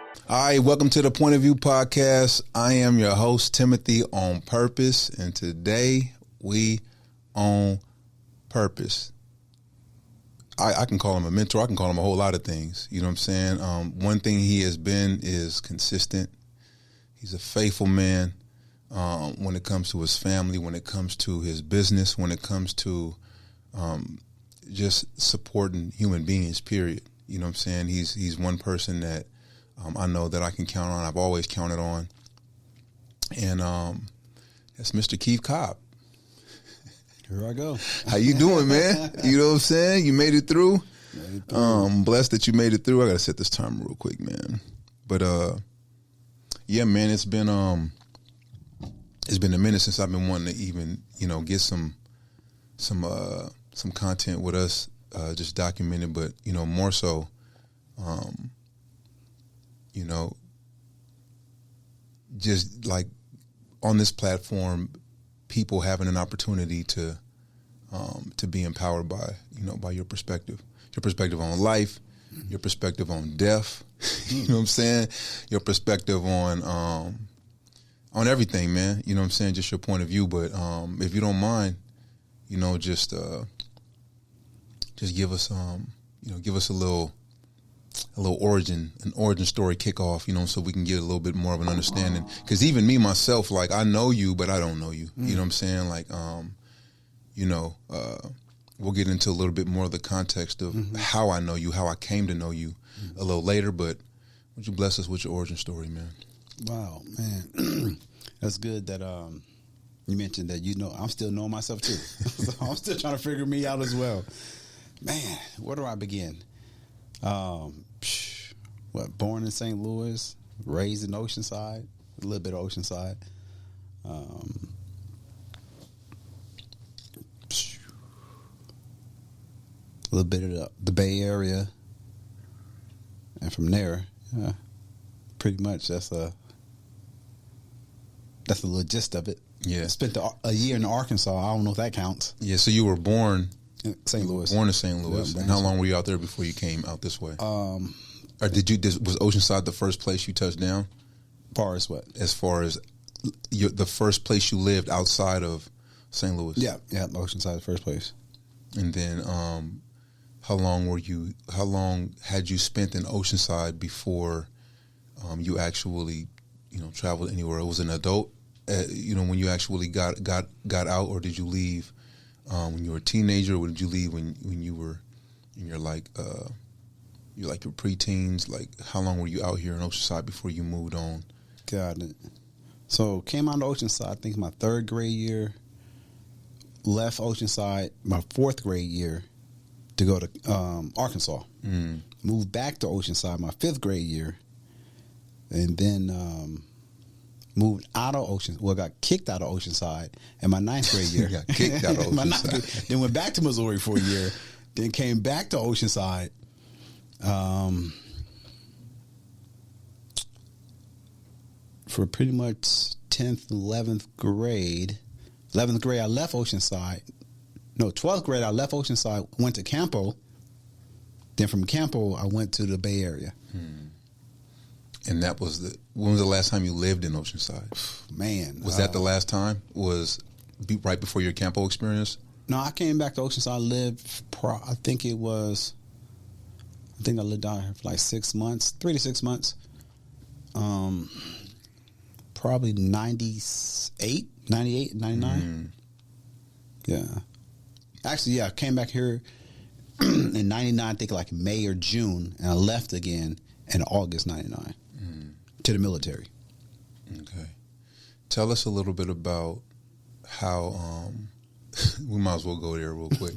All right, welcome to the Point of View podcast. I am your host, Timothy on Purpose, and today we on purpose. I can call him a mentor. I can call him a whole lot of things. You know what I'm saying? One thing he has been is consistent. He's a faithful man when it comes to his family, when it comes to his business, when it comes to just supporting human beings, period. You know what I'm saying? He's one person that I know that I can count on. I've always counted on. And that's Mr. Cobb. Here I go. How you doing, man? You know what I'm saying? You made it through? Blessed that you made it through. I got to set this timer real quick, man. But, yeah, man, it's been a minute since I've been wanting to even, get some content with us, just documented, but, more so, just like on this platform, people having an opportunity to be empowered by your perspective on life, your perspective on death, you know what I'm saying? Your perspective on everything, man. You know what I'm saying? Just your point of view. But if you don't mind, just give us a little origin story kickoff, so we can get a little bit more of an understanding. Because even me myself, like, I know you, but I don't know you. You know what I'm saying? Like, we'll get into a little bit more of the context of how I know you, how I came to know you a little later. But would you bless us with your origin story, man? Wow, man. That's good that you mentioned that, I'm still knowing myself too. So I'm still trying to figure me out as well. Man, where do I begin? Born in St. Louis, raised in Oceanside, a little bit of Oceanside. A little bit of the Bay Area, and from there, pretty much that's a little gist of it. Yeah, spent a year in Arkansas. I don't know if that counts. Yeah, so you were born in St. Louis. Born in St. Louis. Yeah, and how long were you out there before you came out this way? Or was Oceanside the first place you touched down? Far as what? As far as the first place you lived outside of St. Louis? Yeah, Oceanside the first place. And then how long had you spent in Oceanside before you actually, traveled anywhere? It was an adult, when you actually got out, or did you leave when you were a teenager, or did you leave when you were in your your preteens? Like, how long were you out here in Oceanside before you moved on? Got it. So came out to Oceanside, I think my 3rd grade year. Left Oceanside my 4th grade year to go to Arkansas. Moved back to Oceanside my 5th grade year, and then moved out of got kicked out of Oceanside in my 9th grade year. Got kicked out of Oceanside. Then went back to Missouri for a year. Then came back to Oceanside. For pretty much 10th, 11th grade. 11th grade, I left Oceanside. No, 12th grade, I left Oceanside, went to Campo. Then from Campo, I went to the Bay Area. And that was when was the last time you lived in Oceanside? Man. Was that the last time? Was right before your Campo experience? No, I came back to Oceanside. I lived, I think I lived down here for like 6 months, 3 to 6 months. Probably 98, 99. Yeah. Actually, yeah, I came back here in 99, I think like May or June, and I left again in August 99 to the military. Okay. Tell us a little bit about how, we might as well go there real quick,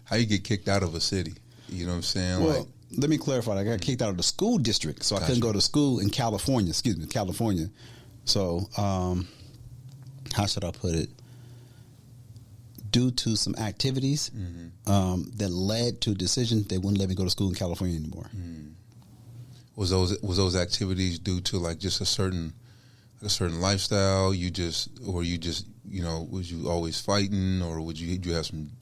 how you get kicked out of a city. You know what I'm saying? Well, let me clarify. I got kicked out of the school district, so I couldn't go to school in California. California. So, how should I put it? Due to some activities that led to a decision, they wouldn't let me go to school in California anymore. Was those activities due to like just a certain lifestyle? Was you always fighting, or would you have some?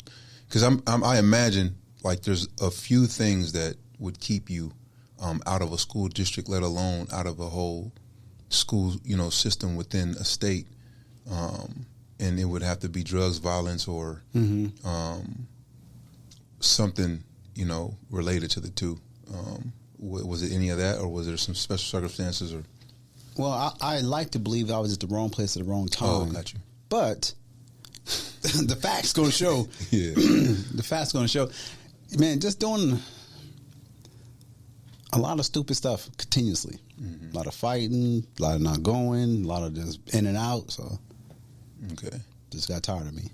Because I imagine like there's a few things that would keep you out of a school district, let alone out of a whole school, system within a state. And it would have to be drugs, violence, or something, related to the two. Was it any of that, or was there some special circumstances? Or Well, I like to believe I was at the wrong place at the wrong time. Oh, got you. But the facts going to show. Yeah. The facts going to show. Man, just doing a lot of stupid stuff continuously. A lot of fighting, a lot of not going, a lot of just in and out. So, Okay. just got tired of me.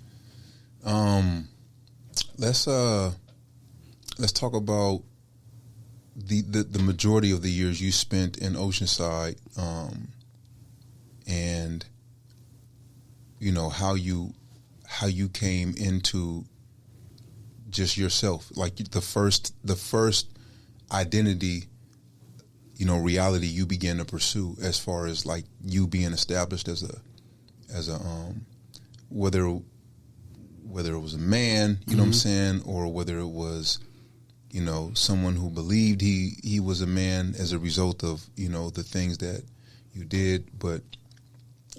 Let's talk about the majority of the years you spent in Oceanside, and how you came into just yourself, like the first identity, reality you began to pursue, as far as like you being established as a whether it was a man, you know what I'm saying, or whether it was, someone who believed he was a man as a result of, the things that you did. But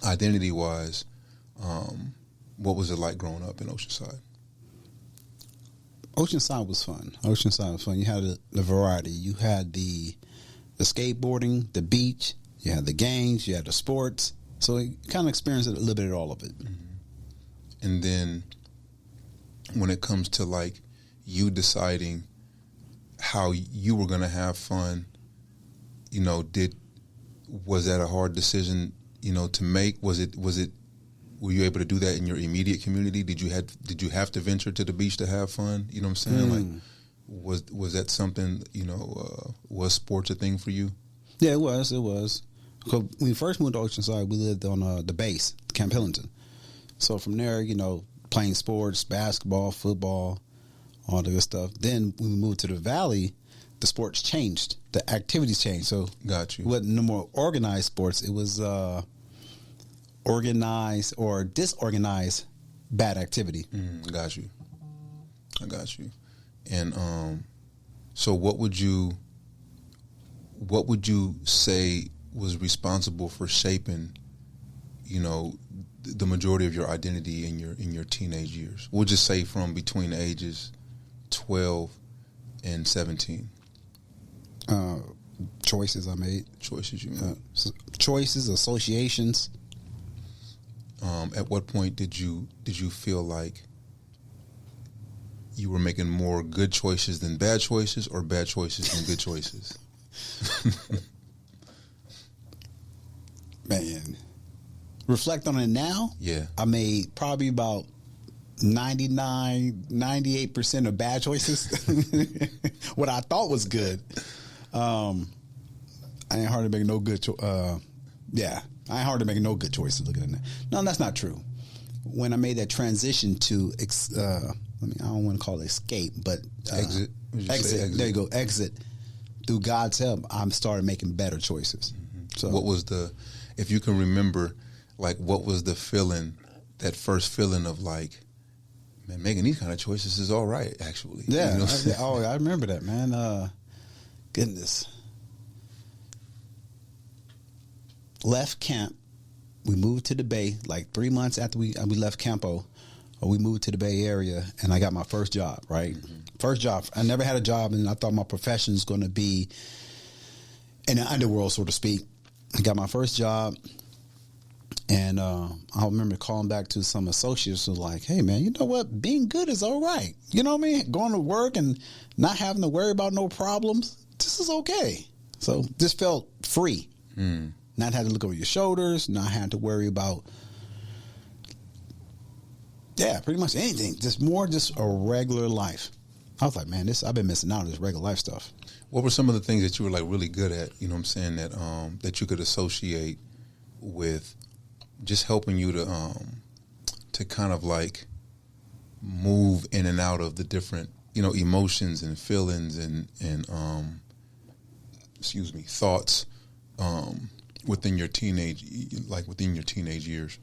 identity wise, what was it like growing up in Oceanside? Oceanside was fun. You had the variety. You had the skateboarding, the beach, you had the games, you had the sports. So you kind of experienced a little bit of all of it. And then when it comes to like you deciding how you were going to have fun, was that a hard decision, to make? Were you able to do that in your immediate community? Did you have to venture to the beach to have fun? You know what I'm saying? Like, was that something, was sports a thing for you? Yeah, it was. Because when we first moved to Oceanside, we lived on the base, Camp Hillington. So from there, playing sports, basketball, football, all the good stuff. Then when we moved to the valley, the sports changed. The activities changed. So got you. It wasn't no more organized sports. It was organized or disorganized bad activity. I got you. And so what would you say was responsible for shaping, the majority of your identity in your teenage years? We'll just say from between the ages 12 and 17. Choices I made. Choices you made. Choices, associations. At what point did you feel like you were making more good choices than bad choices, or bad choices than good choices? Man, reflect on it now. Yeah, I made probably about 98% of bad choices. What I thought was good. I ain't hardly making no good. I ain't hardly making no good choices. Looking at that. No, that's not true. When I made that transition to, I don't want to call it escape, but exit. Exit. There you go. Exit. Through God's help, I started making better choices. So, what was if you can remember, like, what was the feeling, that first feeling of like, man, making these kind of choices is all right, actually. Yeah. I remember that, man. Goodness. Left camp. We moved to the Bay like 3 months after we left Campo. We moved to the Bay Area, and I got my first job, right? First job. I never had a job, and I thought my profession was going to be in the underworld, so to speak. I got my first job, and I remember calling back to some associates who were like, hey, man, you know what? Being good is all right. You know what I mean? Going to work and not having to worry about no problems, this is okay. So this felt free. Not having to look over your shoulders, not having to worry about, pretty much anything. Just a regular life. I was like, man, I've been missing out on this regular life stuff. What were some of the things that you were like really good at, you know what I'm saying, that you could associate with just helping you to kind of like move in and out of the different, emotions and feelings and thoughts within your teenage years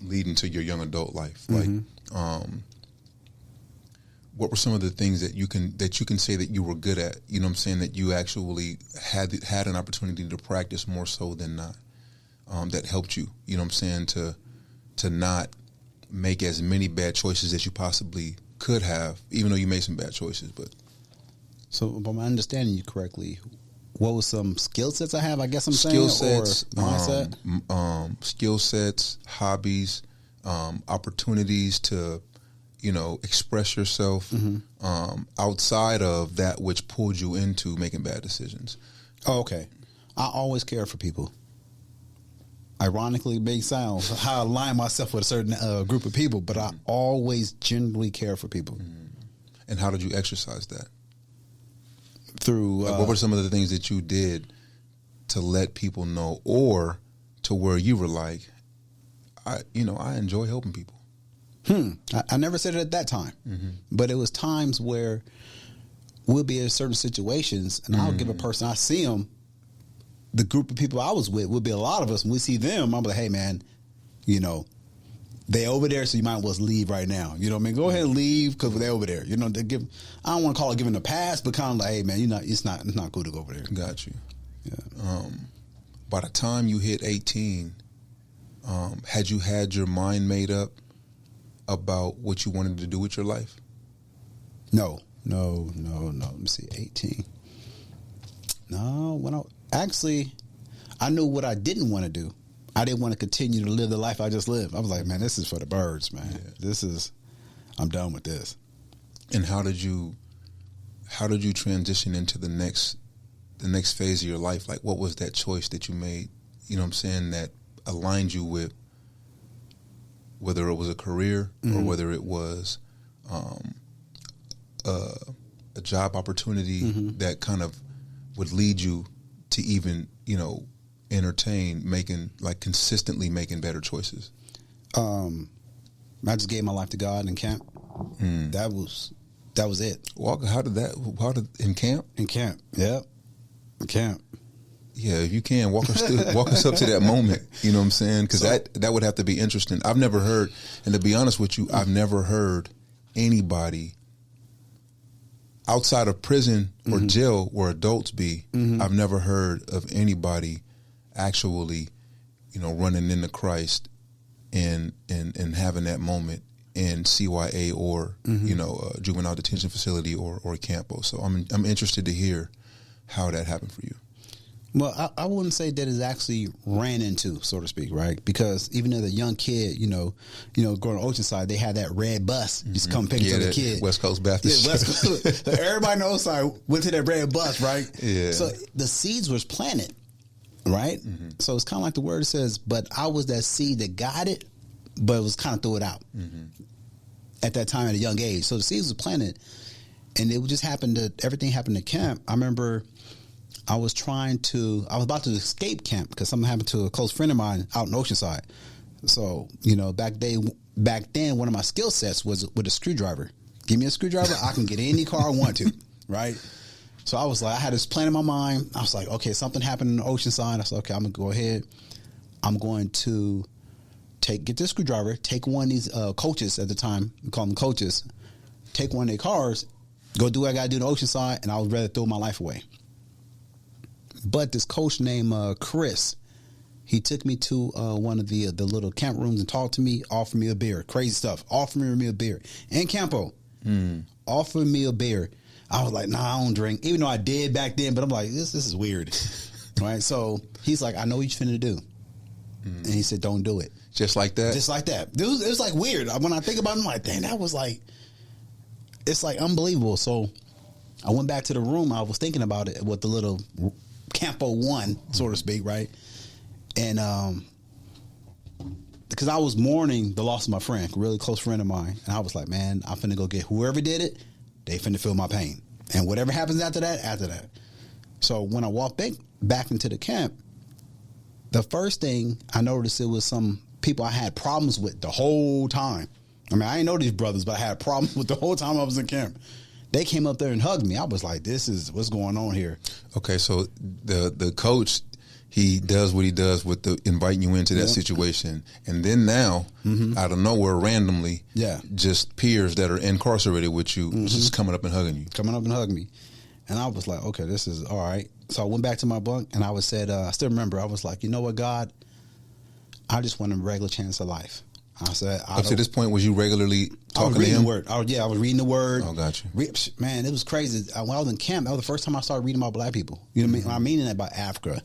leading to your young adult life? Like, what were some of the things that you can say that you were good at? You know what I'm saying, that you actually had an opportunity to practice more so than not. That helped you. You know what I'm saying, to not make as many bad choices as you possibly could have, even though you made some bad choices. But so, if I'm understanding you correctly, what was some skill sets I have? I guess I'm skill saying, sets, or mindset, skill sets, hobbies, opportunities to, express yourself outside of that which pulled you into making bad decisions. Oh, okay. I always care for people. Ironically, big sounds how I align myself with a certain group of people, but I always genuinely care for people. And how did you exercise that? Through what were some of the things that you did to let people know, or to where you were like, I enjoy helping people? I never said it at that time, but it was times where we'll be in certain situations, and I'll give a person, I see them, the group of people I was with would be a lot of us. When we see them, I'm like, hey, man, they over there, so you might as well leave right now. You know what I mean? Go ahead and leave because they're over there. They give. I don't want to call it giving a pass, but kind of like, hey, man, it's not cool to go over there. Got you. Yeah. By the time you hit 18, had you had your mind made up about what you wanted to do with your life? No. Let me see, 18. No, I knew what I didn't want to do. I didn't want to continue to live the life I just lived. I was like, man, this is for the birds, man. Yeah. I'm done with this. And how did you transition into the next phase of your life? Like, what was that choice that you made, that aligned you with, whether it was a career or whether it was a job opportunity that kind of would lead you to even, entertain consistently making better choices? I just gave my life to God in camp. That was it. Walker, how did in camp? In camp, yep. In camp. Yeah, if you can, walk us up to that moment. You know what I'm saying? Because that would have to be interesting. I've never heard, and to be honest with you, I've never heard anybody outside of prison or jail where adults be. I've never heard of anybody actually, running into Christ and having that moment in CYA or a juvenile detention facility or campo. So I'm interested to hear how that happened for you. Well, I wouldn't say that it actually ran into, so to speak, right? Because even as a young kid, going to Oceanside, they had that red bus just come pick up the kid. West Coast Baptist. Yeah, West Coast. So everybody on Oceanside went to that red bus, right? Yeah. So the seeds was planted, right? So it's kind of like the word says, but I was that seed that got it, but it was kind of threw it out at that time at a young age. So the seeds was planted, and it just everything happened at camp. I remember I was about to escape camp because something happened to a close friend of mine out in Oceanside. So, back then, one of my skill sets was with a screwdriver. Give me a screwdriver, I can get any car I want to, right? So I was like, I had this plan in my mind. I was like, okay, something happened in Oceanside. I said, okay, I'm going to go ahead. I'm going to get this screwdriver, take one of these coaches at the time, we call them coaches, take one of their cars, go do what I got to do in Oceanside, and I would rather throw my life away. But this coach named Chris, he took me to one of the little camp rooms and talked to me, offered me a beer. Crazy stuff. Offered me a beer. In Campo. Offered me a beer. I was like, nah, I don't drink. Even though I did back then, but I'm like, this is weird. Right? So he's like, I know what you're finna do. And he said, don't do it. Just like that? Just like that. It was like weird. When I think about it, I'm like, dang, that was like, it's like unbelievable. So I went back to the room. I was thinking about it with the little Campo 1, so to speak, right? And because I was mourning the loss of my friend, a really close friend of mine, and I was like, man, I'm finna go get whoever did it, they finna feel my pain. And whatever happens after that. So when I walked back into the camp, the first thing I noticed, it was some people I had problems with the whole time. I mean, I didn't know these brothers, but I had problems with the whole time I was in camp. They came up there and hugged me. I was like, this is what's going on here. Okay, so the coach, he does what he does with the inviting you into that situation, and then now out of nowhere, randomly, just peers that are incarcerated with you just coming up and hugging me. And I was like, okay, this is all right. So I went back to my bunk and I said, I still remember, I was like, you know what, God, I just want a regular chance of life. I said, up to this point, was you regularly talking to him? The word. I was reading the word. Oh, got you. Man, it was crazy. When I was in camp, that was the first time I started reading about black people. You know what I mean? I mean that about Africa,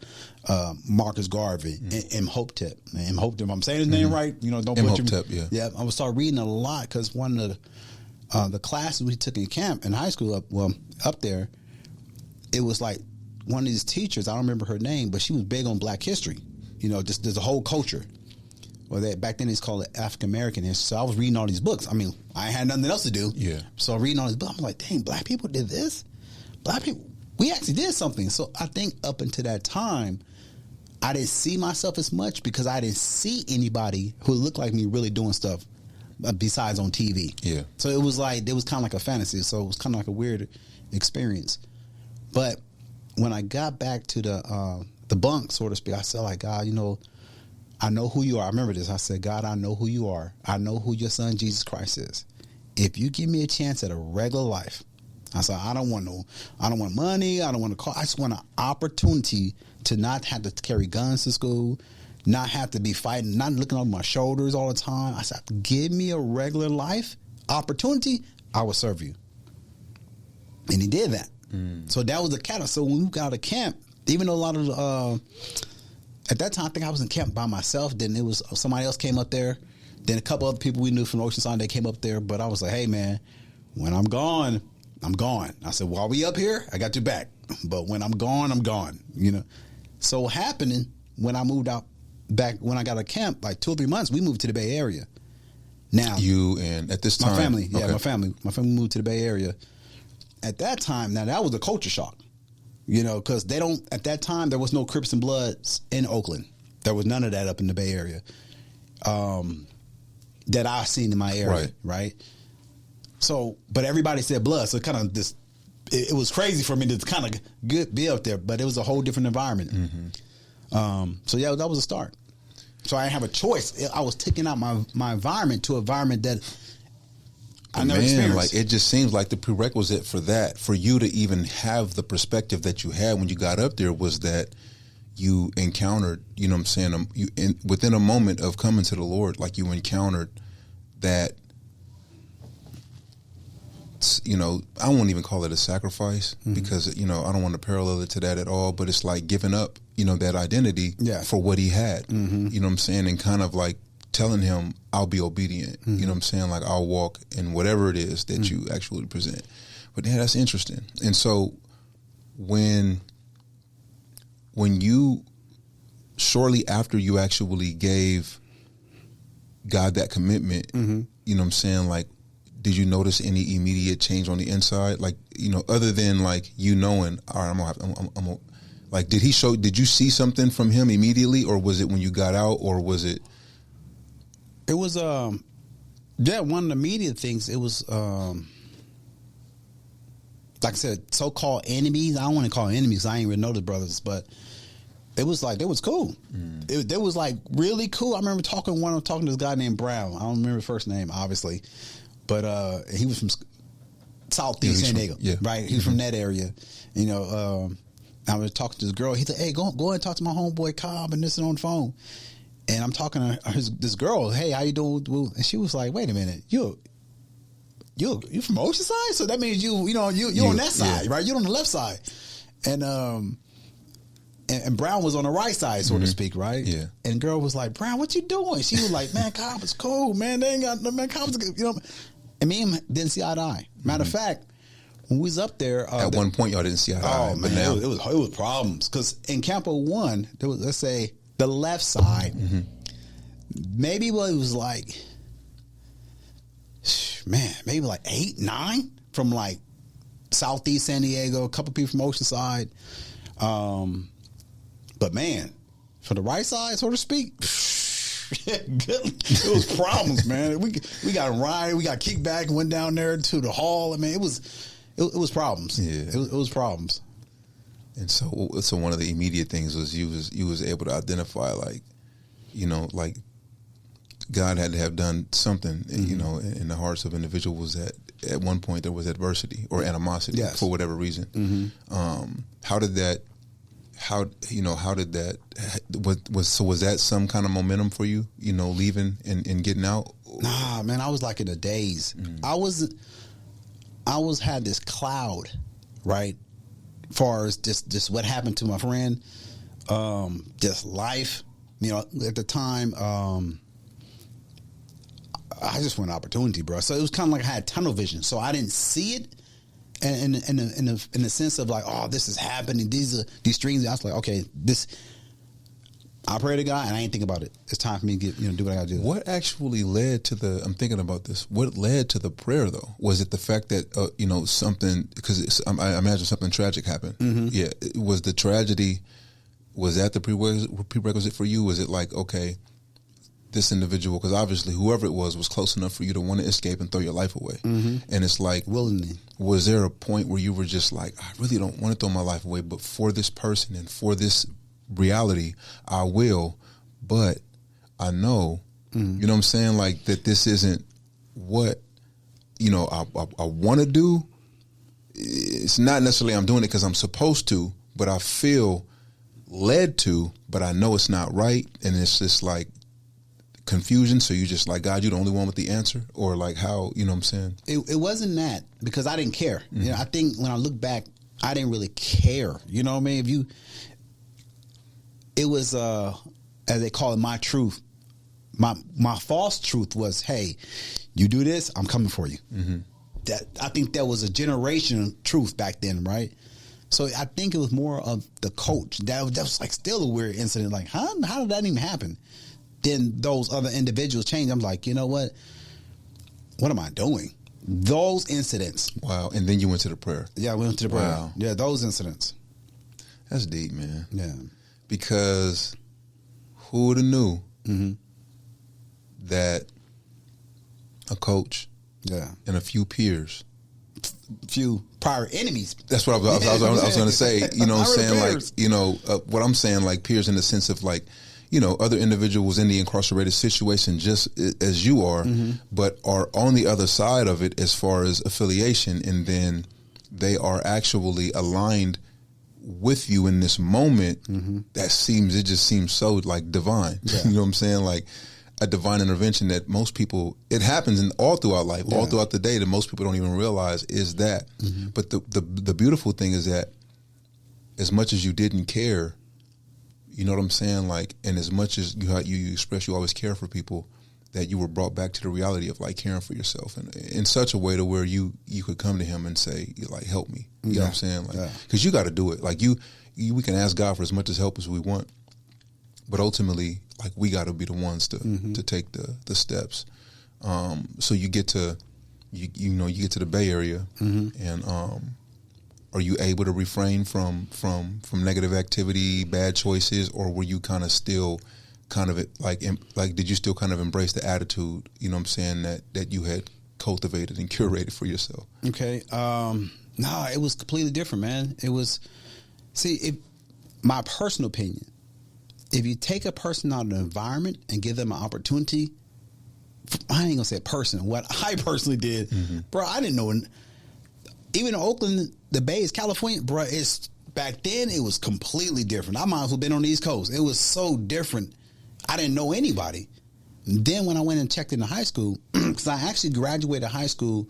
Marcus Garvey, Imhotep. Imhotep, if I'm saying his name right, don't butcher me. Imhotep, yeah. Yeah, I was started reading a lot because one of the classes we took in camp, in high school, up there, it was like one of these teachers, I don't remember her name, but she was big on black history. Just there's a whole culture. Well, back then it's called African American history. So I was reading all these books. I mean, I had nothing else to do. Yeah. So reading all these books, I'm like, dang, black people did this? Black people, we actually did something. So I think up until that time, I didn't see myself as much because I didn't see anybody who looked like me really doing stuff besides on TV. Yeah. So it was kind of like a fantasy. So it was kind of like a weird experience. But when I got back to the bunk, so to speak, I said, like, God, I know who you are. I remember this. I said, God, I know who you are. I know who your son, Jesus Christ, is. If you give me a chance at a regular life, I said, I don't want money. I don't want a car. I just want an opportunity to not have to carry guns to school, not have to be fighting, not looking over my shoulders all the time. I said, give me a regular life opportunity. I will serve you. And he did that. So that was the catalyst. So when we got out of camp, even though a lot of at that time, I think I was in camp by myself. Then it was somebody else came up there. Then a couple other people we knew from Oceanside, they came up there. But I was like, hey, man, when I'm gone, I'm gone. I said, while we up here, I got your back. But when I'm gone, So what happened when I moved out back, when I got a camp, like 2 or 3 months, we moved to the Bay Area. Now, you and at this time? My family. Yeah, okay. My family moved to the Bay Area. At that time, now that was a culture shock. Because at that time, there was no Crips and Bloods in Oakland. There was none of that up in the Bay Area that I've seen in my area, right? So, but everybody said Blood, so kind of it was crazy for me to kind of be up there, but it was a whole different environment. So, yeah, that was a start. So I didn't have a choice. I was taking out my environment to an environment that I never experienced. Like, it just seems like the prerequisite for you to even have the perspective that you had when you got up there was that you encountered, within a moment of coming to the Lord, like you encountered that, I won't even call it a sacrifice because, I don't want to parallel it to that at all, but it's like giving up, that identity for what he had, and kind of like telling him, I'll be obedient. Like I'll walk in whatever it is that you actually present. But yeah, that's interesting. And so when you, shortly after you actually gave God that commitment, like, did you notice any immediate change on the inside? Like, other than like, knowing, all right, I'm like, did you see something from him immediately, or was it when you got out, or was it? It was, one of the immediate things, it was, like I said, so-called enemies. I don't want to call them enemies. I ain't even know the brothers, but it was like, they was cool. They was like really cool. I remember talking to this guy named Brown. I don't remember his first name, obviously, but he was from Southeast San Diego, right? He was from that area. I was talking to this girl. He said, hey, go and talk to my homeboy Cobb and this and on the phone. And I'm talking to this girl. Hey, how you doing? And she was like, "Wait a minute, you from Oceanside? So that means you on that side, right? You're on the left side." And Brown was on the right side, so to speak, right? Yeah. And girl was like, "Brown, what you doing?" She was like, "Man, Cobb is cool, man. They ain't got no man. Cobb is good, And me and him didn't see eye to eye. Matter of fact, when we was up there, at one point y'all didn't see eye to eye. Oh man, now it was problems because in Campo 1, there was, let's say, the left side, maybe it was like, maybe like 8, 9 from like Southeast San Diego, a couple people from Oceanside. But man, for the right side, so to speak, it was problems, man. We got a ride, we got kickback, went down there to the hall. I mean, it was problems. Yeah, it was problems. And so one of the immediate things was you was able to identify, like, you know, like God had to have done something, you know, in the hearts of individuals that at one point there was adversity or animosity for whatever reason. How did that was that some kind of momentum for you, you know, leaving and getting out? Nah, man, I was like in a daze. I had this cloud, right? Far as just what happened to my friend, just life, you know, at the time, I just want opportunity, bro. So it was kind of like I had tunnel vision. So I didn't see it in the sense of like, oh, this is happening. These streams. I was like, okay, I pray to God and I ain't think about it. It's time for me to do what I got to do. What actually led to I'm thinking about this. What led to the prayer though? Was it the fact that, you know, something, because I imagine something tragic happened. Yeah. Was the tragedy, was that the prerequisite for you? Was it like, okay, this individual, because obviously whoever it was close enough for you to want to escape and throw your life away. And it's like, willingly. Was there a point where you were just like, I really don't want to throw my life away, but for this person and for this reality, I will, but I know, you know what I'm saying? Like that this isn't what, you know, I want to do. It's not necessarily I'm doing it because I'm supposed to, but I feel led to, but I know it's not right. And it's just like, confusion, so you just like, God, you're the only one with the answer, or like how, you know what I'm saying? It wasn't that, because I didn't care. You know, I think when I look back, I didn't really care. You know what I mean? It was as they call it, my truth. My false truth was, hey, you do this, I'm coming for you. That I think that was a generation truth back then, right? So I think it was more of the coach. That was like still a weird incident. Like, how did that even happen? Then those other individuals changed. I'm like, you know what? What am I doing? Those incidents. Wow. And then you went to the prayer. Yeah, we went to the prayer. Wow. Yeah, those incidents. That's deep, man. Yeah. Because who would have knew that a coach and a few peers, few prior enemies. That's what I was going to say. You know what I'm saying? Like, you know, what I'm saying, like peers in the sense of like, you know, other individuals in the incarcerated situation just as you are, but are on the other side of it as far as affiliation, and then they are actually aligned with you in this moment. It just seems so like divine. You know what I'm saying? Like a divine intervention that most people, it happens all throughout life, all throughout the day, that most people don't even realize is that. But the beautiful thing is that as much as you didn't care, you know what I'm saying? Like, and as much as you express you always care for people, that you were brought back to the reality of like caring for yourself, and in such a way to where you could come to him and say, like, help me. You know what I'm saying? Like, because you got to do it. Like we can ask God for as much as help as we want, but ultimately, like, we got to be the ones to take the steps. So you get to you get to the Bay Area, and are you able to refrain from negative activity, bad choices, or were you kind of still kind of like did you still kind of embrace the attitude, you know what I'm saying, that you had cultivated and curated for yourself? Okay. No, it was completely different, man. It was, my personal opinion, if you take a person out of an environment and give them an opportunity, I ain't gonna say a person, what I personally did, bro, I didn't know. Even in Oakland, the Bay is California, bro. Back then it was completely different. I might as well been on the East Coast. It was so different. I didn't know anybody. And then when I went and checked into high school, because I actually graduated high school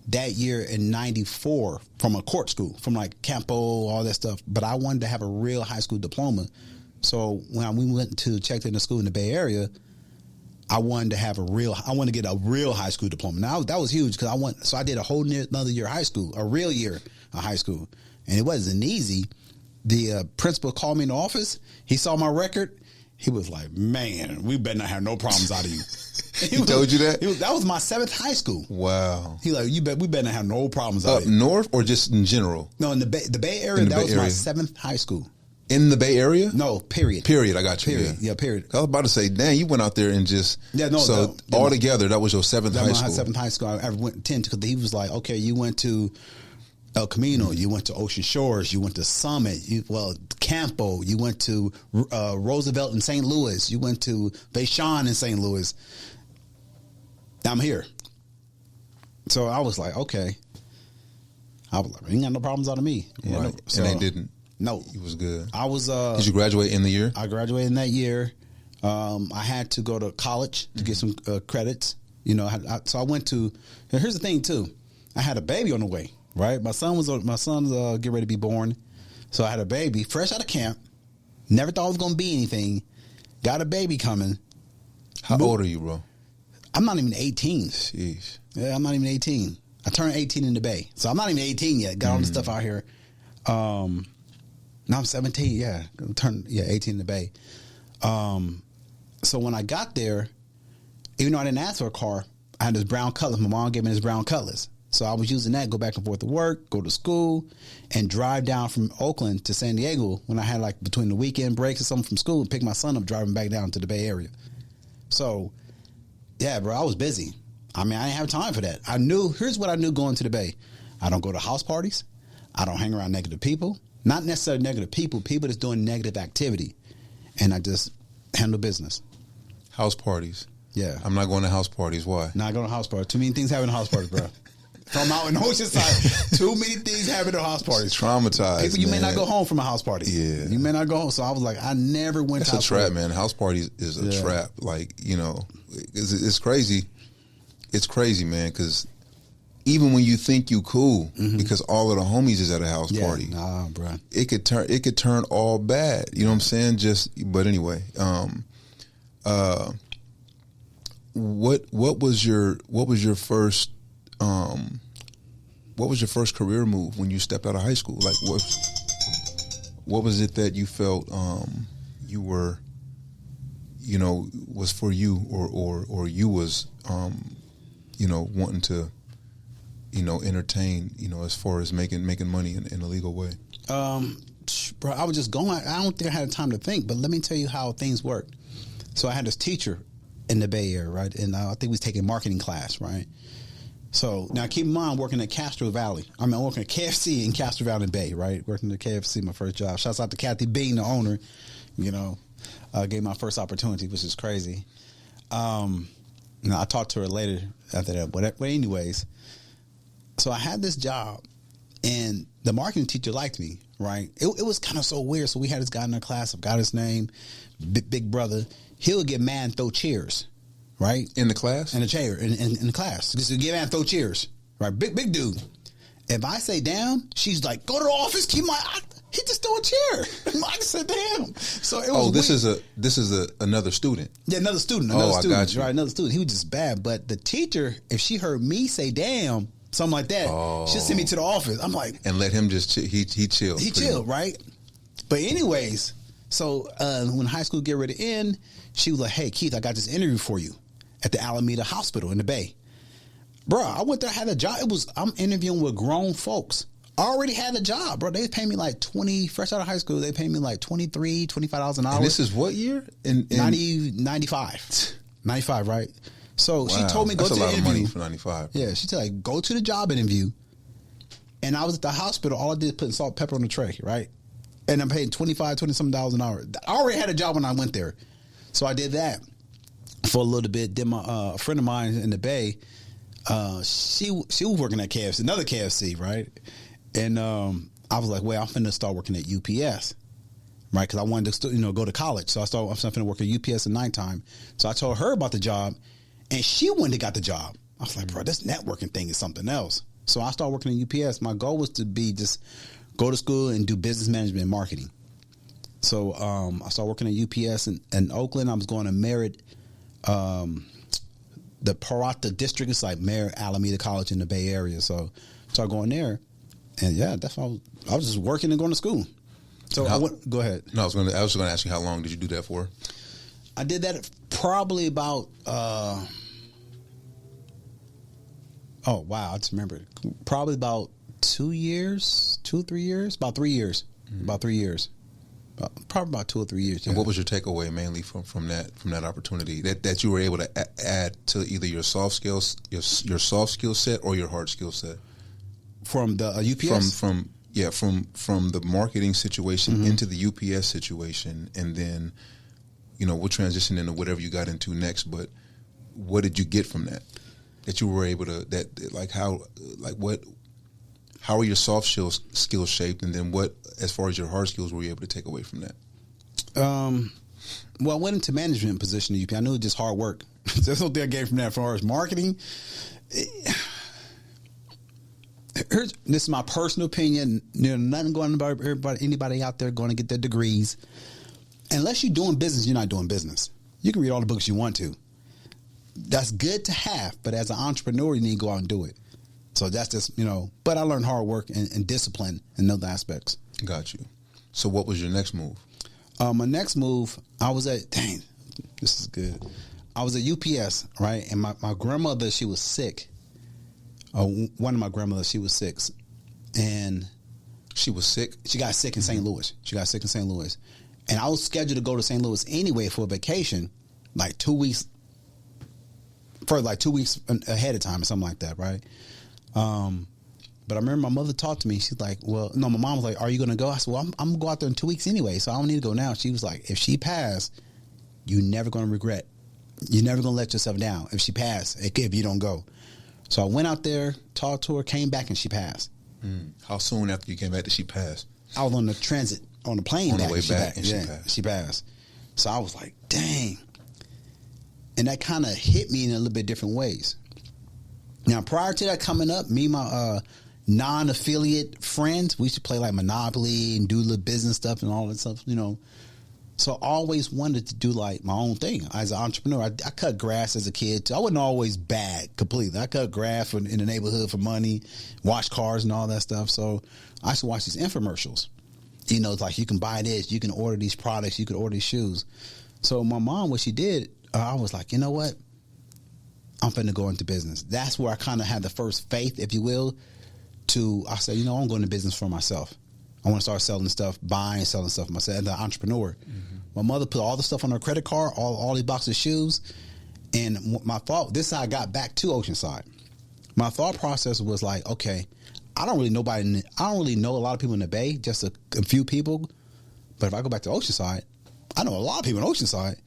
that year in '94 from a court school, from like Campo, all that stuff. But I wanted to have a real high school diploma. So when we went to check into school in the Bay Area, I wanted to get a real high school diploma. Now that was huge because so I did a whole another year of high school, a real year of high school. And it wasn't easy. The principal called me in the office. He saw my record. He was like, man, we better not have no problems out of you. He told you that? That was my 7th high school. Wow. He like, we better not have no problems out of you. North or just in general? No, in the Bay Area, that was my 7th high school. In the Bay Area? No, period. Period, I got you. Period. Yeah, period. I was about to say, dang, you went out there and just... Yeah, no. So altogether, that was your 7th high school? That was my 7th high school I ever went to, because he was like, okay, you went to El Camino, you went to Ocean Shores, you went to Summit, Campo, you went to Roosevelt in St. Louis, you went to Bayshon in St. Louis. I'm here. So I was like, okay. I was like, you ain't got no problems out of me. Right. So, and they didn't. No. It was good. I was. Did you graduate in the year? I graduated in that year. I had to go to college to get some credits. So I went to. And here's the thing too. I had a baby on the way. Right, my son's getting ready to be born, so I had a baby fresh out of camp. Never thought it was going to be anything. Got a baby coming. How old are you, bro? I'm not even 18. Jeez. Yeah, I'm not even 18. I turned 18 in the Bay, so I'm not even 18 yet. Got all this stuff out here. Now I'm 17. Yeah, 18 in the Bay. So when I got there, even though I didn't ask for a car, I had this brown Cutlass. My mom gave me this brown Cutlass. So I was using that, go back and forth to work, go to school, and drive down from Oakland to San Diego when I had like between the weekend breaks or something from school and pick my son up driving back down to the Bay Area. So, yeah, bro, I was busy. I mean, I didn't have time for that. Here's what I knew going to the Bay. I don't go to house parties. I don't hang around negative people. Not necessarily negative people that's doing negative activity. And I just handle business. House parties. Yeah. I'm not going to house parties. Why? Not going to house parties. Too many things happen in house parties, bro. From out in Oceanside, too many things happen at house parties. It's traumatized. People, you may not go home from a house party. Yeah, you may not go home. So I was like, I never went. That's to house a trap, party. man. House parties is a trap. Like it's crazy. It's crazy, man. Because even when you think you cool, because all of the homies is at a house party, nah, bro, it could turn all bad. You know what I'm saying? But anyway, what was your first career move when you stepped out of high school? Like what was it that you felt you were, was for you or you was wanting to entertain, as far as making money in a legal way? Bro, I was just going. I don't think I had time to think, but let me tell you how things work. So I had this teacher in the Bay Area, right? And I think we was taking marketing class, right? So now keep in mind, I'm working at Castro Valley. I'm working at KFC in Castro Valley Bay, right? Working at KFC, my first job. Shouts out to Kathy Bean, the owner. Gave my first opportunity, which is crazy. Now I talked to her later after that. But anyways, so I had this job, and the marketing teacher liked me, right? It was kind of so weird. So we had this guy in our class. I've got his name, Big Brother. He'll get mad and throw chairs. Right? In the class? In the chair, in the class. Just to get out and throw cheers. Right? Big dude. If I say down, she's like, go to the office, he just threw a chair. I said damn. So it was this is another student. Yeah, another student. I got you. Right, another student. He was just bad. But the teacher, if she heard me say damn, something like that, she'll send me to the office. I'm like, and let him just he chilled. He chilled, right? But anyways, so when high school get ready to end, she was like, hey Keith, I got this interview for you at the Alameda Hospital in the Bay. Bro, I went there, had a job. I'm interviewing with grown folks. I already had a job, bro. They pay me like 20, fresh out of high school, they pay me like $23, $25 an hour. And this is what year? In 95. 95, right? So she told me, go to the interview. That's a lot of money for 95. Yeah, she said, like, go to the job interview. And I was at the hospital. All I did was put salt and pepper on the tray, right? And I'm paying $20-something an hour. I already had a job when I went there. So I did that for a little bit. Then a friend of mine in the Bay, she was working at KFC, another KFC, right? And I was like, well, I'm finna start working at UPS, right? Because I wanted to go to college. So I'm finna work at UPS at nighttime. So I told her about the job, and she went and got the job. I was like, bro, this networking thing is something else. So I started working at UPS. My goal was to be just go to school and do business management and marketing. So I started working at UPS in Oakland. I was going to Merritt, the Parata district. It's like Merritt Alameda College in the Bay Area. So I started going there. And yeah, that's why I was just working and going to school. So go ahead. No, I was going to ask you, how long did you do that for? I did that probably about, oh wow, I just remembered. Probably about 2 years, 2 or 3 years, about 3 years, about 3 years. Probably about 2 or 3 years. Yeah. And what was your takeaway mainly from that opportunity that you were able to add to either your soft skills, your soft skill set, or your hard skill set? From the UPS? From the marketing situation into the UPS situation, and then, we'll transition into whatever you got into next. But what did you get from that? That you were able to, how are your soft skills shaped, and then what, as far as your hard skills, were you able to take away from that? Well, I went into management position at UPS. I knew it was just hard work. That's what I gained from that. As far as marketing, this is my personal opinion. Nothing going about anybody out there going to get their degrees. Unless you're doing business, you're not doing business. You can read all the books you want to. That's good to have, but as an entrepreneur, you need to go out and do it. So that's just, but I learned hard work and discipline in those aspects. Got you. So what was your next move? My next move, I was at, this is good. I was at UPS, right? And my grandmother, she was sick. One of my grandmothers, she was sick. And she was sick? She got sick in St. Louis. And I was scheduled to go to St. Louis anyway for a vacation, like 2 weeks, ahead of time or something like that, right? But I remember my mother talked to me. She's like, well, no, my mom was like, are you going to go? I said, well, I'm going to go out there in 2 weeks anyway, so I don't need to go now. She was like, if she passed, you're never going to regret. You're never going to let yourself down. If she passed, if you don't go. So I went out there, talked to her, came back, and she passed. How soon after you came back did she pass? I was on the transit, on the plane on back. the way back, and she passed. So I was like, dang. And that kind of hit me in a little bit different ways. Now, prior to that coming up, me and my non-affiliate friends, we used to play like Monopoly and do little business stuff and all that stuff, So I always wanted to do like my own thing as an entrepreneur. I cut grass as a kid. I wasn't always bad completely. I cut grass in the neighborhood for money, wash cars and all that stuff. So I used to watch these infomercials. It's like you can buy this, you can order these products, you can order these shoes. So my mom, what she did, I was like, you know what? I'm finna go into business. That's where I kind of had the first faith, if you will, I said, I'm going to business for myself. I want to start selling stuff, buying and selling stuff myself as an entrepreneur. My mother put all the stuff on her credit card, all these boxes of shoes. And my thought, this is how I got back to Oceanside. My thought process was like, okay, I don't really know a lot of people in the Bay, just a few people. But if I go back to Oceanside, I know a lot of people in Oceanside.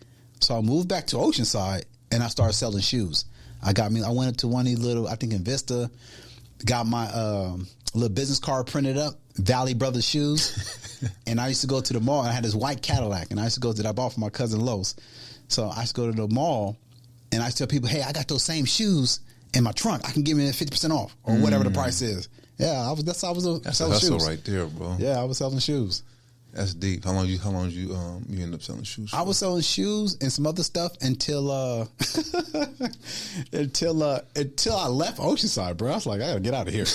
So I moved back to Oceanside and I started selling shoes. I went up to one of these little, I think in Vista, got my little business card printed up, Valley Brothers shoes. And I used to go to the mall. And I had this white Cadillac, and I used to go to that. I bought from my cousin Los. So I used to go to the mall, and I used to tell people, hey, I got those same shoes in my trunk. I can give me 50% off or whatever the price is. Yeah, that's a hustle shoes right there, bro. Yeah, I was selling shoes. That's deep. How long you end up selling shoes for? I was selling shoes and some other stuff until until I left Oceanside, bro. I was like, I gotta get out of here.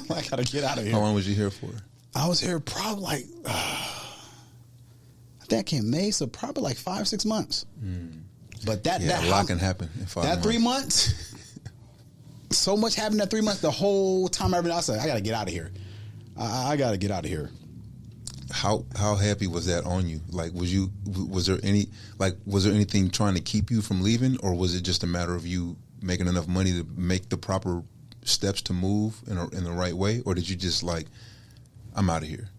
I gotta get out of here. How long was you here for? I was here probably like I think I came May, so probably like 5-6 months. But that a lot can happen in 5 months. That 3 months, so much happened that 3 months. The whole time I was like, I gotta get out of here. I gotta get out of here. How happy was that on you? Like, was there anything trying to keep you from leaving, or was it just a matter of you making enough money to make the proper steps to move in the right way, or did you just like, I'm out of here?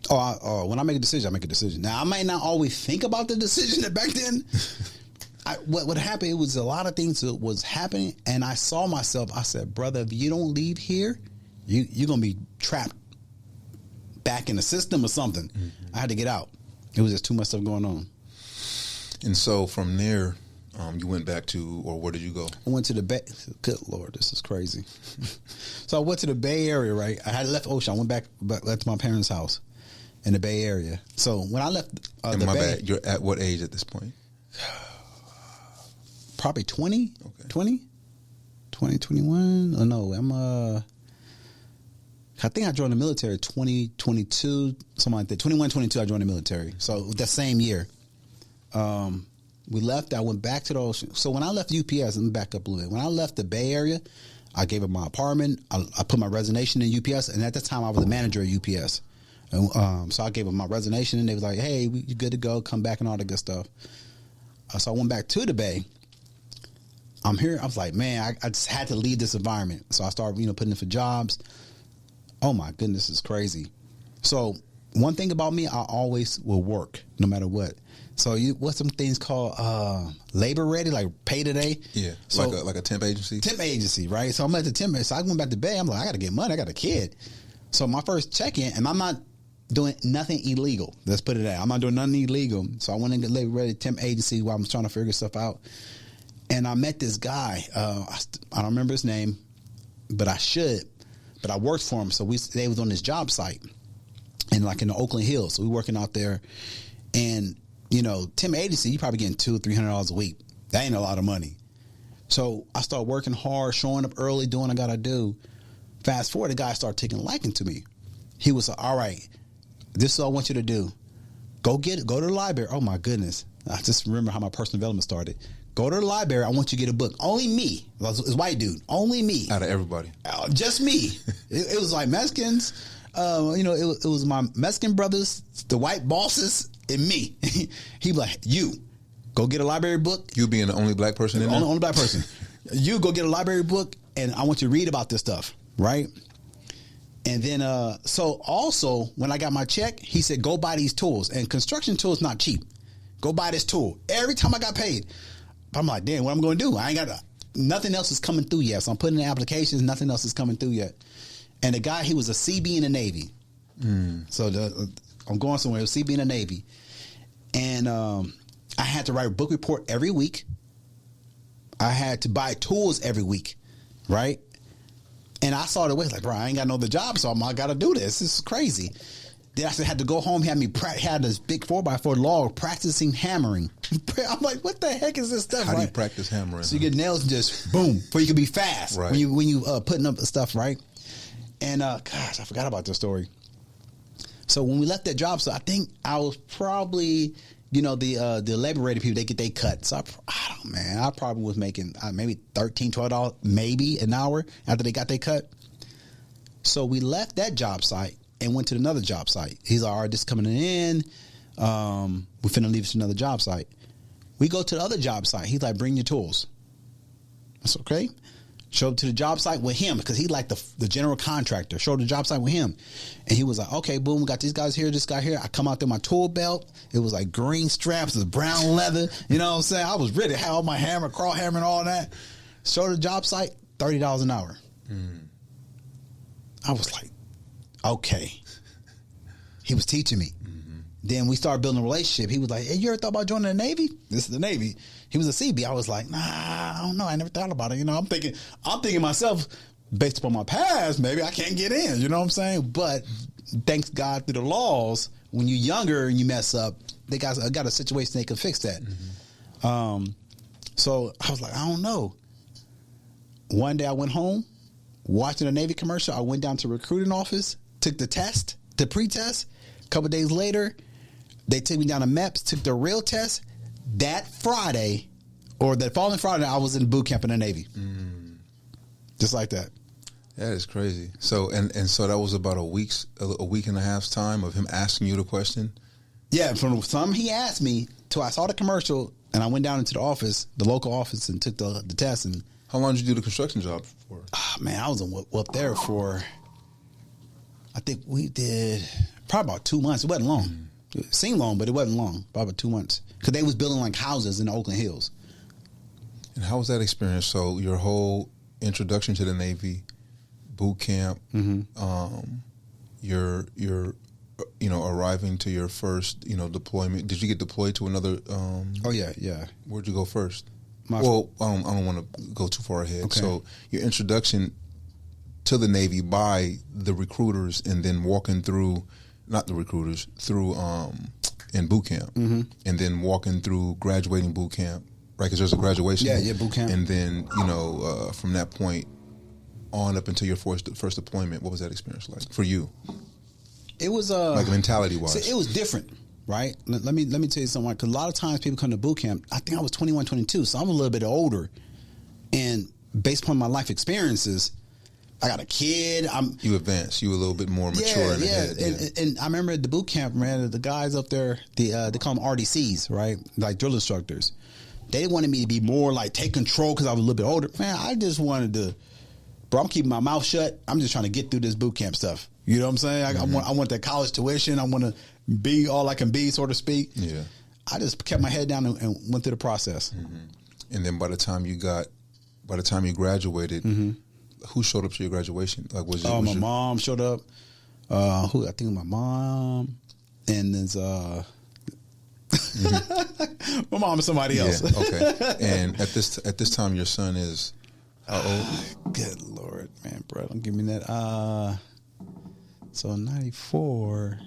When I make a decision, I make a decision. Now I might not always think about the decision back then. What happened? It was a lot of things that was happening, and I saw myself. I said, brother, if you don't leave here, you're gonna be trapped back in the system or something. I had to get out. It was just too much stuff going on. And so from there, you went back to, or where did you go? I went to the Bay. Good Lord, this is crazy. So I went to the Bay Area, right? I had left Ocean. I went back to my parents' house in the Bay Area. So when I left the Bay. You're at what age at this point? Probably 20. Okay. 20, 21. Oh, no, I think I joined the military 2022, something like that. 21, 22, I joined the military. So that same year, we left. I went back to the Ocean. So when I left UPS, let me back up a little bit. When I left the Bay Area, I gave up my apartment. I put my resignation in UPS, and at that time, I was the manager at UPS. And, so I gave up my resignation, and they was like, "Hey, you good to go? Come back," and all that good stuff. So I went back to the Bay. I'm here. I was like, man, I just had to leave this environment. So I started, putting in for jobs. Oh my goodness, it's crazy. So one thing about me, I always will work no matter what. So what's some things called labor ready, like pay today? Yeah, so, like a temp agency. Temp agency, right? So I'm at the temp. So I went back to bed. I'm like, I got to get money. I got a kid. So my first check-in, and I'm not doing nothing illegal. Let's put it out. I'm not doing nothing illegal. So I went in the labor ready temp agency while I was trying to figure stuff out. And I met this guy. I don't remember his name, but I should. But I worked for him. So they was on this job site, and like in the Oakland Hills. So we working out there, and you know, temp agency, you probably getting $200-300 a week. That ain't a lot of money. So I start working hard, showing up early, doing what I gotta do. Fast forward, the guy started taking a liking to me. He was like, all right, this is what I want you to do. Go to the library. Oh my goodness. I just remember how my personal development started. Go to the library. I want you to get a book. Only me. It's white dude. Only me. Out of everybody. Just me. It was like Mexicans. You know, it was my Mexican brothers, the white bosses, and me. He was like, you go get a library book. You being the only black person in there? Only black person. You go get a library book, and I want you to read about this stuff, right? And then, so also, when I got my check, he said, go buy these tools. And construction tools not cheap. Go buy this tool. Every time I got paid. I'm like, damn, what I'm going to do? I ain't got nothing else is coming through yet. So I'm putting in applications. Nothing else is coming through yet. And the guy, he was a CB in the Navy. So I'm going somewhere. It was CB in the Navy. And I had to write a book report every week. I had to buy tools every week, right? And I saw the way, like, bro, I ain't got no other job, so I got to do this. This is crazy. Then I had to go home. He had this big 4x4 log practicing hammering. I'm like, what the heck is this stuff? How do you practice hammering? So you get nails and just boom, before you can be fast. Right. When you putting up the stuff, right? And gosh, I forgot about this story. So when we left that job, so I think I was probably, you know, the labor ready people, they get their cut. So I probably was making maybe $13, $12 maybe an hour after they got their cut. So we left that job site and went to another job site. He's like, all right, this is coming in. We're finna leave to another job site. We go to the other job site. He's like, bring your tools. That's okay. Show up to the job site with him because he's like the general contractor. Show up to the job site with him. And he was like, okay, boom, we got these guys here, this guy here. I come out there, my tool belt. It was like green straps, it was brown leather. You know what I'm saying? I was ready. I had all my hammer, crawl hammer and all that. Show to the job site, $30 an hour. I was like, okay. He was teaching me. Then we started building a relationship. He was like, hey, you ever thought about joining the Navy? This is the Navy. He was a CB. I was like, nah, I don't know. I never thought about it. You know, I'm thinking myself, based upon my past, maybe I can't get in. You know what I'm saying? But thanks God through the laws, when you're younger and you mess up, they got a situation they can fix that. So I was like, I don't know. One day I went home, watching a Navy commercial. I went down to the recruiting office, took the test, the pre-test. A couple of days later, they took me down to MEPS, took the real test. That Friday, or that following Friday, I was in boot camp in the Navy. Just like that. That is crazy. So so that was about a week and a half's time of him asking you the question? Yeah, from the time he asked me till I saw the commercial and I went down into the office, the local office, and took the test. And how long did you do the construction job for? Man, I was up there for, I think we did probably about 2 months. It wasn't long. It seemed long, but it wasn't long. Probably about 2 months. Because they was building like houses in the Oakland Hills. And how was that experience? So your whole introduction to the Navy, boot camp, your arriving to your first, deployment. Did you get deployed to another? Oh yeah. Where'd you go first? I don't want to go too far ahead. Okay. So your introduction to the Navy by the recruiters, and then walking through, not the recruiters, through in boot camp, and then walking through graduating boot camp, right? Because there's a graduation. Yeah, boot camp. And then from that point on up until your first deployment, what was that experience like for you? It was like mentality wise. So it was different, right? Let me tell you something. Because a lot of times people come to boot camp. I think I was 21, 22, so I'm a little bit older, and based upon my life experiences, I got a kid. You advanced. You were a little bit more mature. And I remember at the boot camp, man, the guys up there, they call them RDCs, right? Like drill instructors. They wanted me to be more like take control because I was a little bit older. Man, I just wanted to bro, I'm keeping my mouth shut. I'm just trying to get through this boot camp stuff. You know what I'm saying? I want that college tuition. I want to be all I can be, so to speak. Yeah. I just kept my head down and went through the process. And then by the time you graduated, who showed up to your graduation? Like, was it? My mom showed up. I think my mom, and there's my mom and somebody else. Yeah, okay. And at this time, your son is how old? Good Lord, man, bro, don't give me that. So 94,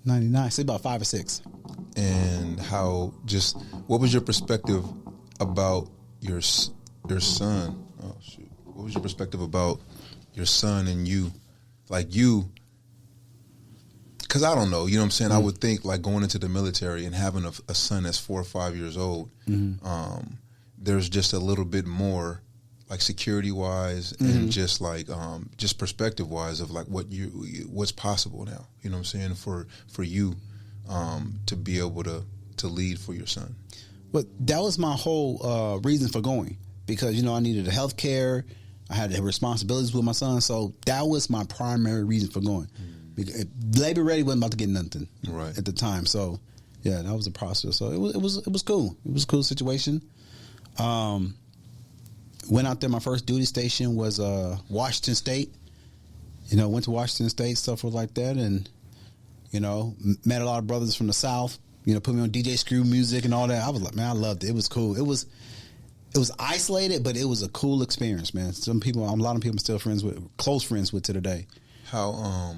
99, say about 5 or 6. And what was your perspective about your son? Oh shoot! What was your perspective about your son and you? Like you, because I don't know, you know what I'm saying? I would think like going into the military and having a son that's 4 or 5 years old, there's just a little bit more like security wise and just like just perspective wise of like what's possible now. You know what I'm saying? For you to be able to lead for your son. But that was my whole reason for going, because I needed the health care. I had the responsibilities with my son, so that was my primary reason for going. Because Labor Ready wasn't about to get nothing at the time, so yeah, that was the process. So it was cool. It was a cool situation. Went out there. My first duty station was Washington State. Went to Washington State, stuff was like that, and met a lot of brothers from the South. Put me on DJ Screw music and all that. I was like, man, I loved it. It was cool. It was isolated, but it was a cool experience, man. A lot of people I'm still close friends with to today. How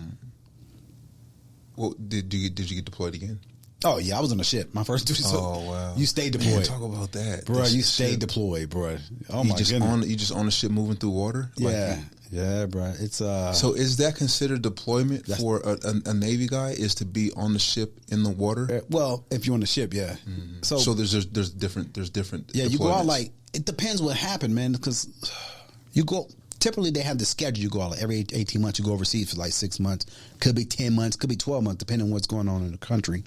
well did you get deployed again? Oh yeah, I was on the ship. My first duty. Oh wow, you stayed deployed. Man, talk about that, bro. You stayed deployed, bro. Oh my goodness. You just on the ship moving through water. Yeah, bro. It's So is that considered deployment for a Navy guy? Is to be on the ship in the water? Well, if you're on the ship, yeah. So there's different. Yeah, you go out like it depends what happened, man. Because you go. Typically, they have the schedule. You go out like every 18 months. You go overseas for like 6 months. Could be 10 months. Could be 12 months, depending on what's going on in the country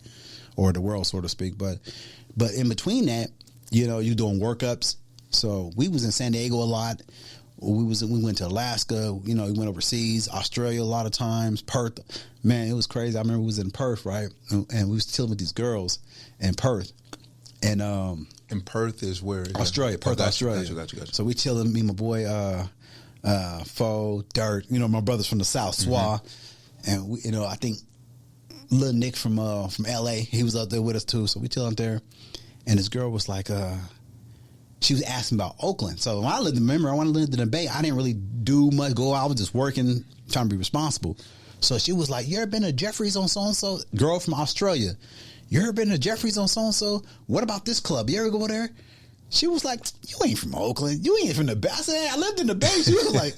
or the world, so to speak. But in between that, you're doing workups. So we was in San Diego a lot. We went to Alaska. We went overseas, Australia a lot of times. Perth, man, it was crazy. I remember we was in Perth, right, and we was chilling with these girls in Perth, and Perth is where Australia, Perth, Australia. Got you. So we chilling. Me, and my boy, Fo, Dirt. My brothers from the South, Swa, and we, I think Lil Nick from L.A. He was out there with us too. So we chilling there, and this girl was like, she was asking about Oakland. So when I lived in the Bay, I didn't really do much. I was just working, trying to be responsible. So she was like, you ever been to Jeffrey's on so-and-so? Girl from Australia. You ever been to Jeffrey's on so-and-so? What about this club? You ever go there? She was like, you ain't from Oakland. You ain't from the Bay. I said, hey, I lived in the Bay. She was like,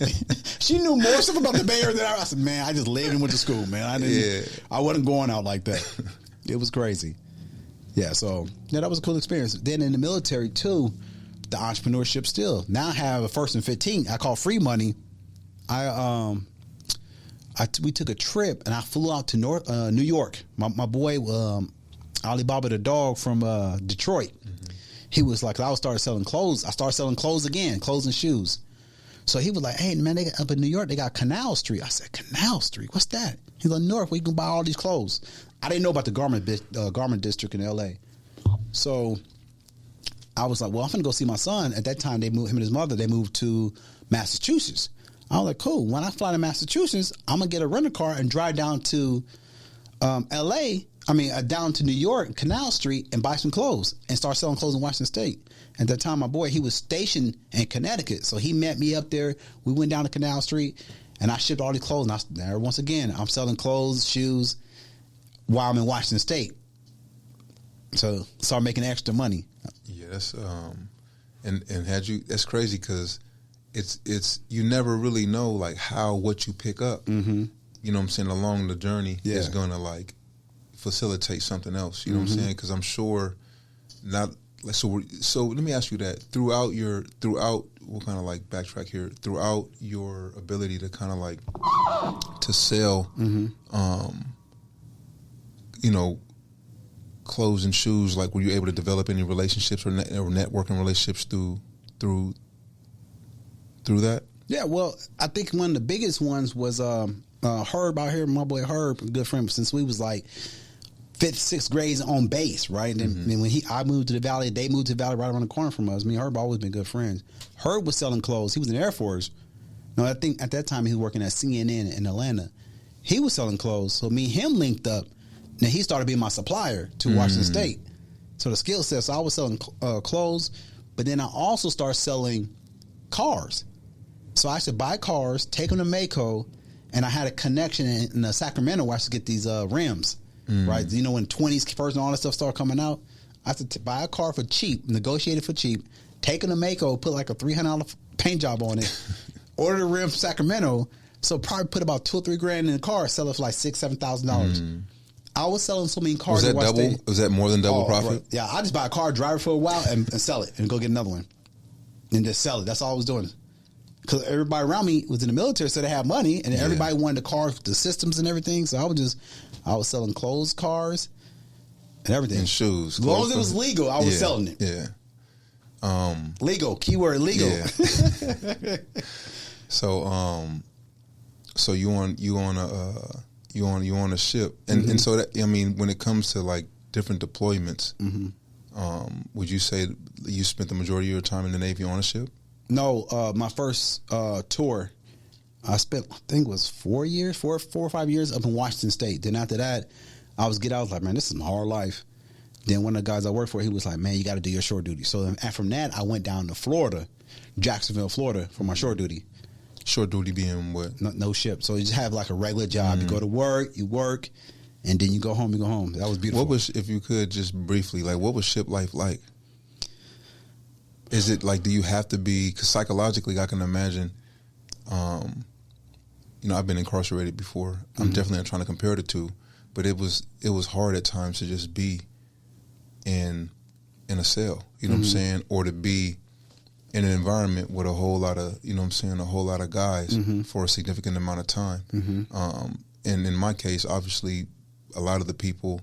she knew more stuff about the Bay Area than I said, man, I just lived and went to school, man. I wasn't going out like that. It was crazy. Yeah, so that was a cool experience. Then in the military, too, the entrepreneurship still. Now I have a first and 15. I call free money. We took a trip and I flew out to New York. My boy, Alibaba the dog from Detroit. He was like, I started selling clothes. I started selling clothes again, clothes and shoes. So he was like, hey, man, they got, up in New York, they got Canal Street. I said, Canal Street? What's that? He's like, North, where you can buy all these clothes. I didn't know about the garment district in L.A. So I was like, well, I'm going to go see my son. At that time, him and his mother, they moved to Massachusetts. I was like, cool. When I fly to Massachusetts, I'm going to get a rental car and drive down to L.A., down to New York, Canal Street, and buy some clothes and start selling clothes in Washington State. At that time, my boy, he was stationed in Connecticut. So he met me up there. We went down to Canal Street, and I shipped all these clothes. And there, once again, I'm selling clothes, shoes, while I'm in Washington State. So start making extra money. Yeah, that's that's crazy because it's you never really know like what you pick up. Mm-hmm. You know what I'm saying, along the journey is gonna like facilitate something else. You know what I'm saying? Because I'm sure not. So let me ask you that throughout we'll kind of like backtrack here, throughout your ability to kind of like to sell, clothes and shoes, like were you able to develop any relationships or networking relationships through that? Yeah, well, I think one of the biggest ones was Herb out here, my boy Herb, a good friend since we was like 5th, 6th grades on base, right? And then when I moved to the Valley, they moved to the Valley right around the corner from us. Me and Herb always been good friends. Herb was selling clothes. He was in the Air Force. No, I think at that time he was working at CNN in Atlanta. He was selling clothes, so me and him linked up. Now he started being my supplier to Washington State. So the skill set. So I was selling clothes, but then I also started selling cars. So I should buy cars, take them to Mako, and I had a connection in Sacramento where I should get these rims. Right, you know when 20s first and all that stuff started coming out, I had to buy a car for cheap, negotiate it for cheap, take it to Mako, put like a $300 paint job on it, order the rim from Sacramento, so probably put about $2 or $3 grand in the car, sell it for like $6,000-$7,000. I was selling so many cars. Was that double? Was that more than double profit? Right. Yeah, I just buy a car, drive it for a while, and sell it, and go get another one, and just sell it. That's all I was doing. Because everybody around me was in the military, so they had money, and everybody wanted the cars, the systems and everything. So I was selling clothes, cars, and everything. And shoes. As long as it was legal, I was selling it. Yeah. Legal. Keyword legal. Yeah. So you on a ship, and so that, I mean, when it comes to like different deployments, would you say you spent the majority of your time in the Navy on a ship? No, my first tour, I spent, I think it was 4 or 5 years up in Washington State. Then after that, I was like, man, this is my hard life. Then one of the guys I worked for, he was like, man, you got to do your shore duty. So then, from that, I went down to Florida, Jacksonville, Florida, for my shore duty. Shore duty being what? No ship. So you just have like a regular job. You go to work, and then you go home, That was beautiful. What was, if you could just briefly, like, what was ship life like? Is it like, do you have to be, because psychologically I can imagine, I've been incarcerated before. I'm definitely not trying to compare the two, but it was hard at times to just be in a cell, you know what I'm saying? Or to be in an environment with a whole lot of, a whole lot of guys for a significant amount of time. And in my case, obviously, a lot of the people,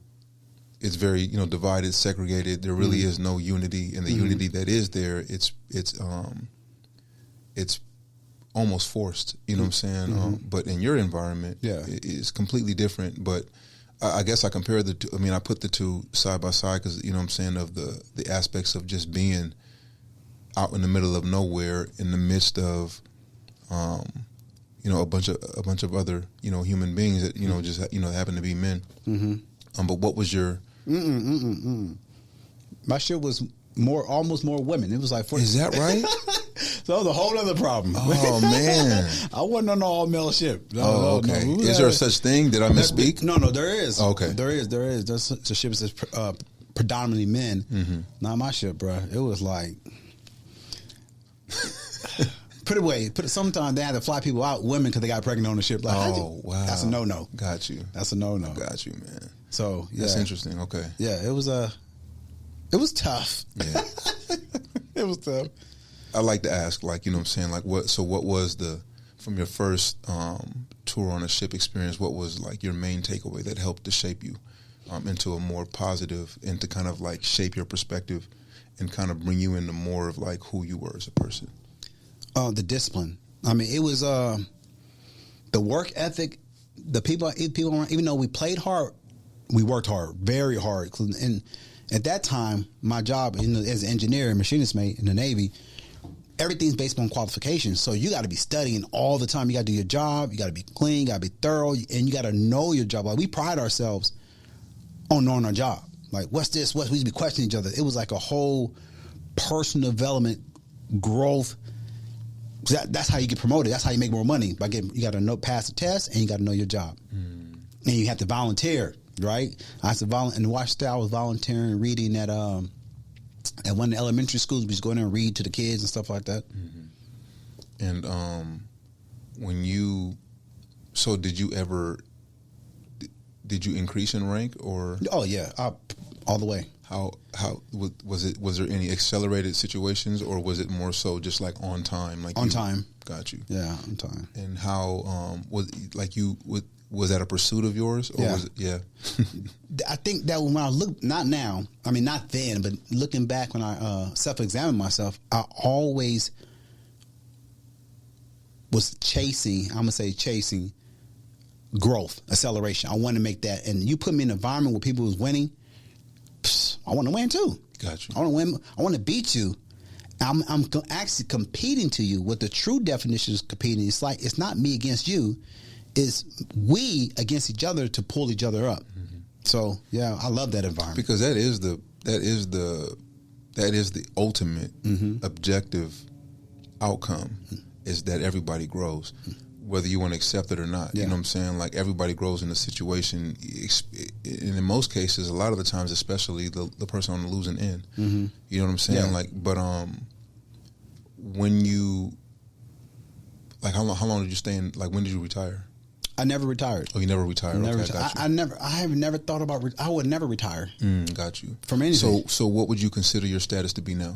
it's very, divided, segregated. There really is no unity, and the unity that is there, it's almost forced. You know what I'm saying? But in your environment, it's completely different. But I guess I compare the two. I mean, I put the two side by side because of the aspects of just being out in the middle of nowhere in the midst of, a bunch of other human beings that just happen to be men. But what was your My shit was almost more women. It was like 40. Is that right? So that was a whole other problem. Oh man, I wasn't on an all male ship. No, okay. No. Is there a such thing? Did I misspeak? No, there is. Okay, there is. There's a ship that's predominantly men. Not my ship, bro. It was like. Sometimes they had to fly people out, women, because they got pregnant on the ship. Like, wow, that's a no. Got you. That's a no. Got you, man. So that's interesting. Okay. Yeah, it was tough. Yeah, it was tough. I like to ask, like, what? So, what was from your first tour on a ship experience? What was like your main takeaway that helped to shape you into a more positive, and to kind of like shape your perspective and kind of bring you into more of like who you were as a person? The discipline. I mean, it was the work ethic. The people around, even though we played hard, we worked hard, very hard. And at that time, my job as an engineer and machinist mate in the Navy, everything's based on qualifications. So you got to be studying all the time. You got to do your job. You got to be clean. You got to be thorough, and you got to know your job. Like, we pride ourselves on knowing our job. Like, what's this? We used to be questioning each other. It was like a whole personal development, growth. That's how you get promoted. That's how you make more money. You got to pass the test, and you got to know your job, and you have to volunteer. Right? I used to volunteer in Washington. I was volunteering, reading at one of the elementary schools. We just go in there and read to the kids and stuff like that. And did you increase in rank or? Oh yeah, all the way. How was it? Was there any accelerated situations, or was it more so just like on time? Like on time. Got you. Yeah, on time. And how was that a pursuit of yours? Or was it, yeah. I think that when I look, not now, I mean, not then, but looking back when I self-examined myself, I always was chasing growth, acceleration. I want to make that. And you put me in an environment where people was winning, I want to win too. Got you. I want to win. I want to beat you. I'm actually competing to you. What the true definition is competing. It's like, it's not me against you. It's we against each other to pull each other up. Mm-hmm. So yeah, I love that environment. Because that is the ultimate objective outcome, is that everybody grows, whether you want to accept it or not. Yeah. You know what I'm saying? Like, everybody grows in a situation, and in most cases, a lot of the times, especially the person on the losing end. Mm-hmm. You know what I'm saying? Yeah. Like, but when you, like, how long did you stay in? Like, when did you retire? I never retired. Oh, you never retired? I have never thought about. I would never retire. Got you. From anything. So what would you consider your status to be now?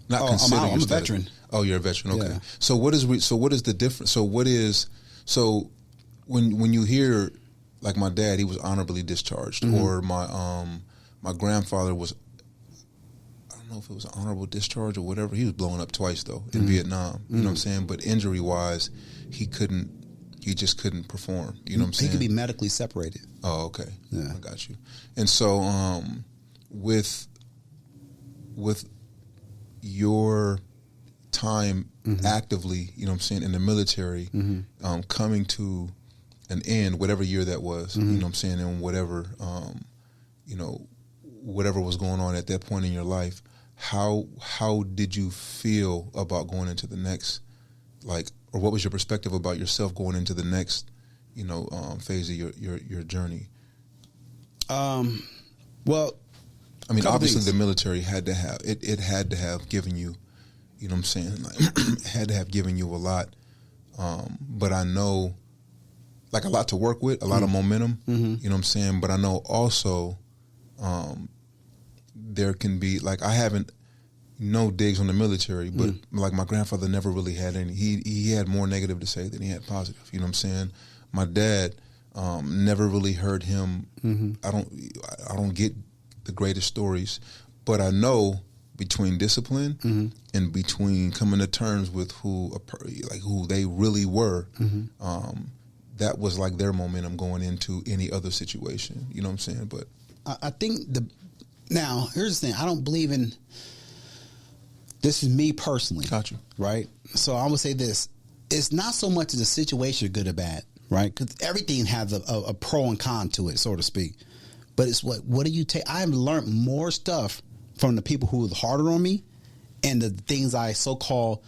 Not consider. I'm a veteran. Oh, you're a veteran. Okay. Yeah. So what is the difference? So when you hear, like, my dad, he was honorably discharged, or my grandfather was, I don't know if it was an honorable discharge or whatever. He was blown up twice though in Vietnam. You know what I'm saying? But injury wise, he just couldn't perform. You know what I'm saying? He could be medically separated. Oh, okay. Yeah. I got you. And so with your time actively, you know what I'm saying, in the military, coming to an end, whatever year that was, you know what I'm saying, and whatever, whatever was going on at that point in your life, how did you feel about going into the next, like, or what was your perspective about yourself going into the next, phase of your journey? Well, I mean, obviously the military had to have it had to have given you, you know what I'm saying, like, had to have given you a lot. But I know, like, a lot to work with, a lot of momentum, you know what I'm saying? But I know also there can be, like, I haven't, no digs on the military, but like, my grandfather never really had any, he had more negative to say than he had positive, you know what I'm saying? My dad, never really heard him. I don't get the greatest stories, but I know between discipline and between coming to terms with who they really were, that was like their momentum going into any other situation. You know what I'm saying? But I think now here's the thing. I don't believe in. This is me personally. Got you. Right. So I would say this: it's not so much the situation, good or bad, right? Because everything has a pro and con to it, so to speak. But it's what do you take? I've learned more stuff from the people who were harder on me and the things I so-called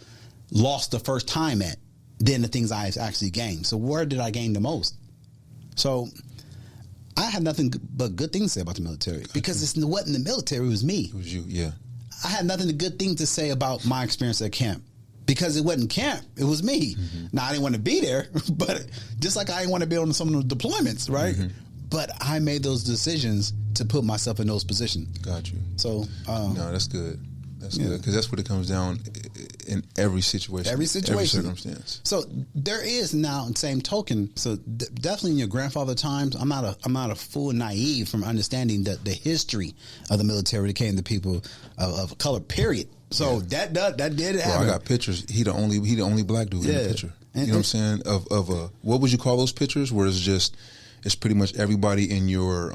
lost the first time at than the things I actually gained. So where did I gain the most? So I had nothing but good things to say about the military because it wasn't the military, it was me. It was you, yeah. I had nothing but good things to say about my experience at camp because it wasn't camp, it was me. Now, I didn't want to be there, but just like I didn't want to be on some of the deployments, right? But I made those decisions to put myself in those positions. Got you. So no, that's good. That's good because that's what it comes down in every situation, every circumstance. So there is now, same token. So definitely in your grandfather times, I'm not a fool naive from understanding the history of the military that came to people of color. Period. So that did happen. Bro, I got pictures. He the only black dude in the picture. You know what I'm saying? Of a what would you call those pictures? Where it's pretty much everybody in your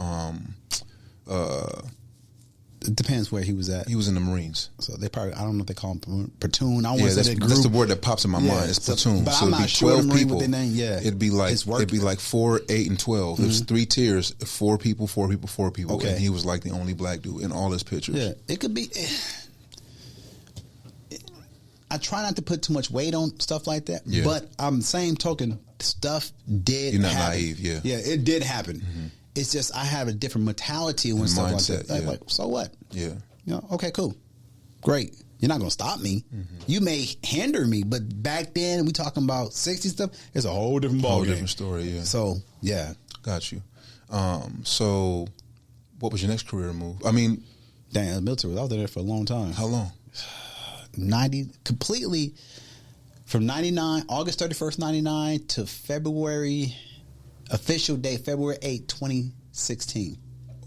it depends where he was at. He was in the Marines. So they probably, I don't know if they call him platoon. I that's the word that pops in my mind. It's platoon. But so I'm it'd be not sure 12 people. It'd be like 4, 8, and 12. There's 3 tiers, 4 people. Okay. And he was like the only black dude in all his pictures. Yeah. It could be. I try not to put too much weight on stuff like that. Yeah. But I'm same token, stuff did You're not happen. naive, yeah. Yeah, it did happen. It's just I have a different mentality when stuff like that. Like, so what? Yeah. You know, okay, cool. Great. You're not going to stop me. You may hinder me, but back then, we talking about 60 stuff, it's a whole different ballgame. Whole different story, yeah. So, yeah. Got you. So, what was your next career move? I mean... Dang, the military, I was there for a long time. How long? Completely from 99, August 31st, 99 to February, official day, February 8, 2016.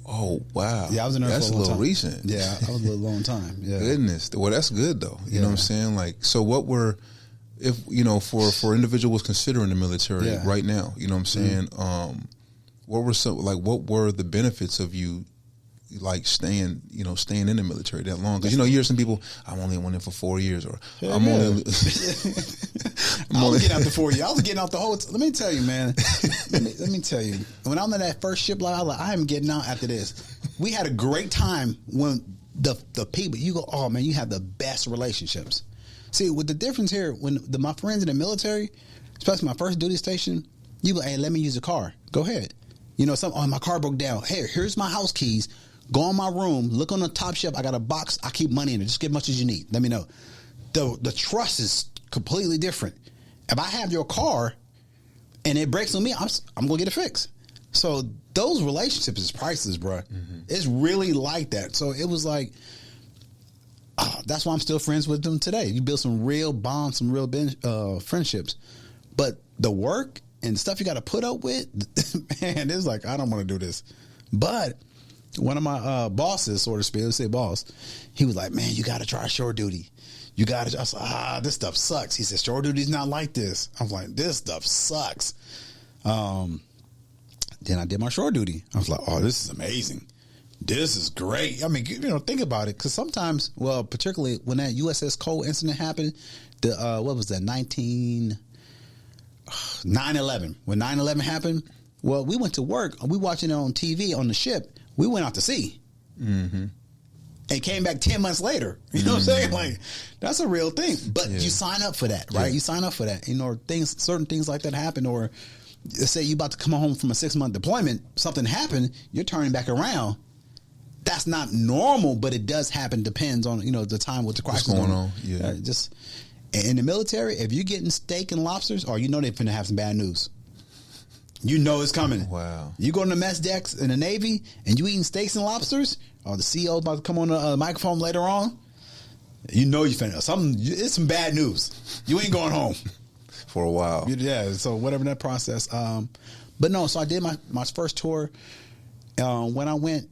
Oh, wow. Yeah, I was in there that's for a long time. That's a little recent. Yeah, I was a little long time. Yeah. Goodness. Well, that's good, though. You know what I'm saying? Like, so what were, if for individuals considering the military right now, you know what I'm saying? What were the benefits of you like staying in the military that long? Because you hear some people, I only went in for 4 years, or I'm only. I was getting out the 4 years. I was getting out the whole. Let me tell you, man. let me tell you. When I'm in that first ship, I was like, I am getting out after this. We had a great time when the people. You go, oh man, you have the best relationships. See, with the difference here, when my friends in the military, especially my first duty station, you go, hey, let me use the car. Go ahead. My car broke down. Hey, here's my house keys. Go in my room. Look on the top shelf. I got a box. I keep money in it. Just get as much as you need. Let me know. The trust is completely different. If I have your car and it breaks on me, I'm gonna get it fixed. So those relationships is priceless, bro. Mm-hmm. It's really like that. So it was like. That's why I'm still friends with them today. You build some real bonds, some real friendships. But the work and stuff you got to put up with, man, it's like, I don't want to do this. But one of my bosses, so to speak, let's say boss, he was like, man, you got to try shore duty. You got to. I was like, this stuff sucks. He said, shore duty's not like this. I was like, this stuff sucks. Then I did my shore duty. I was like, oh, this is amazing. This is great. I mean, think about it. Because sometimes, well, particularly when that USS Cole incident happened, what was that, 9/11. When 9/11 happened, well, we went to work. We watching it on TV on the ship. We went out to sea. Mm-hmm. And came back 10 months later. You know what I'm saying? Like, that's a real thing. But you sign up for that, right? Yeah. You sign up for that. Certain things like that happen. Or let's say you're about to come home from a 6-month deployment. Something happened. You're turning back around. That's not normal, but it does happen. Depends on the time with the crisis going on. Yeah, just in the military, if you're getting steak and lobsters, or they're finna have some bad news. It's coming. Wow. You go on the mess decks in the Navy and you eating steaks and lobsters, or the CEO about to come on the microphone later on. You finna something. It's some bad news. You ain't going home for a while. Yeah. So whatever that process. But no. So I did my first tour. When I went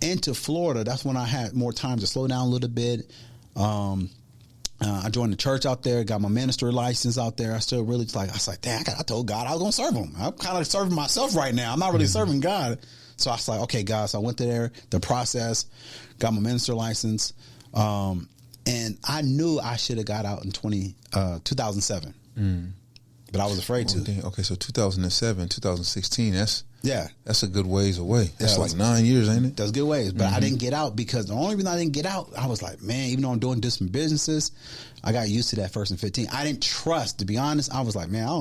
into Florida, that's when I had more time to slow down a little bit. I joined the church out there, got my minister license out there. I still really I was like, dang, I told God I was going to serve him. I'm kind of serving myself right now. I'm not really serving God. So I was like, okay, God. So I went there, the process, got my minister license. And I knew I should have got out in 2007. But I was afraid to. Dang. Okay, so 2007, 2016, that's a good ways away. That's like 9 years, ain't it? That's good ways. But I didn't get out because the only reason I didn't get out, I was like, man, even though I'm doing different businesses, I got used to that first and 15. I didn't trust, to be honest. I was like, man, I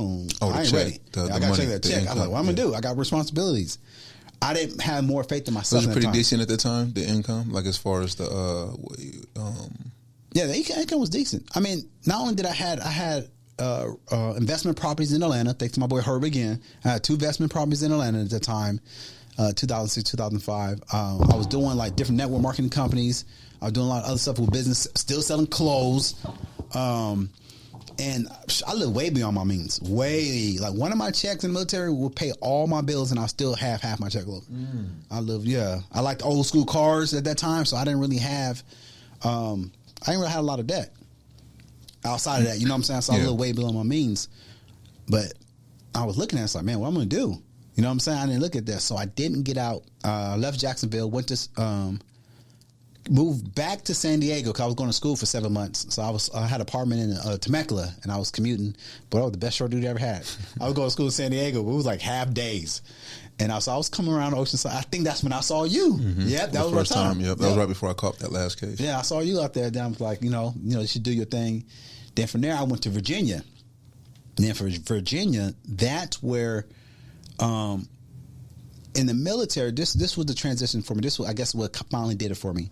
ain't ready. I got to check that check. I was like, what I'm going to do? I got responsibilities. I didn't have more faith in myself. Was it pretty decent at the time, the income? Like as far as the yeah, the income was decent. I mean, not only did I had investment properties in Atlanta. Thanks to my boy Herb again. I had 2 investment properties in Atlanta at the time, 2006, 2005. I was doing like different network marketing companies. I was doing a lot of other stuff with business, still selling clothes. And I live way beyond my means. Way. Like one of my checks in the military will pay all my bills and I'll still have half my checkbook. I liked old school cars at that time, so I didn't really have have a lot of debt. Outside of that, you know what I'm saying? So I was a little way below my means. But I was looking at it, it's like, man, what am I going to do? You know what I'm saying? I didn't look at that. So I didn't get out. Left Jacksonville, went to moved back to San Diego because I was going to school for 7 months. So I had an apartment in Temecula and I was commuting. But was the best short duty I ever had. I was going to school in San Diego, but it was like half days. And I was coming around Oceanside. I think that's when I saw you. Yeah, that was the first time. Yep, that was right before I caught that last case. Yeah, I saw you out there. Then I was like, you should do your thing. Then from there, I went to Virginia. And then for Virginia, that's where, in the military, this was the transition for me. This was, I guess, what finally did it for me.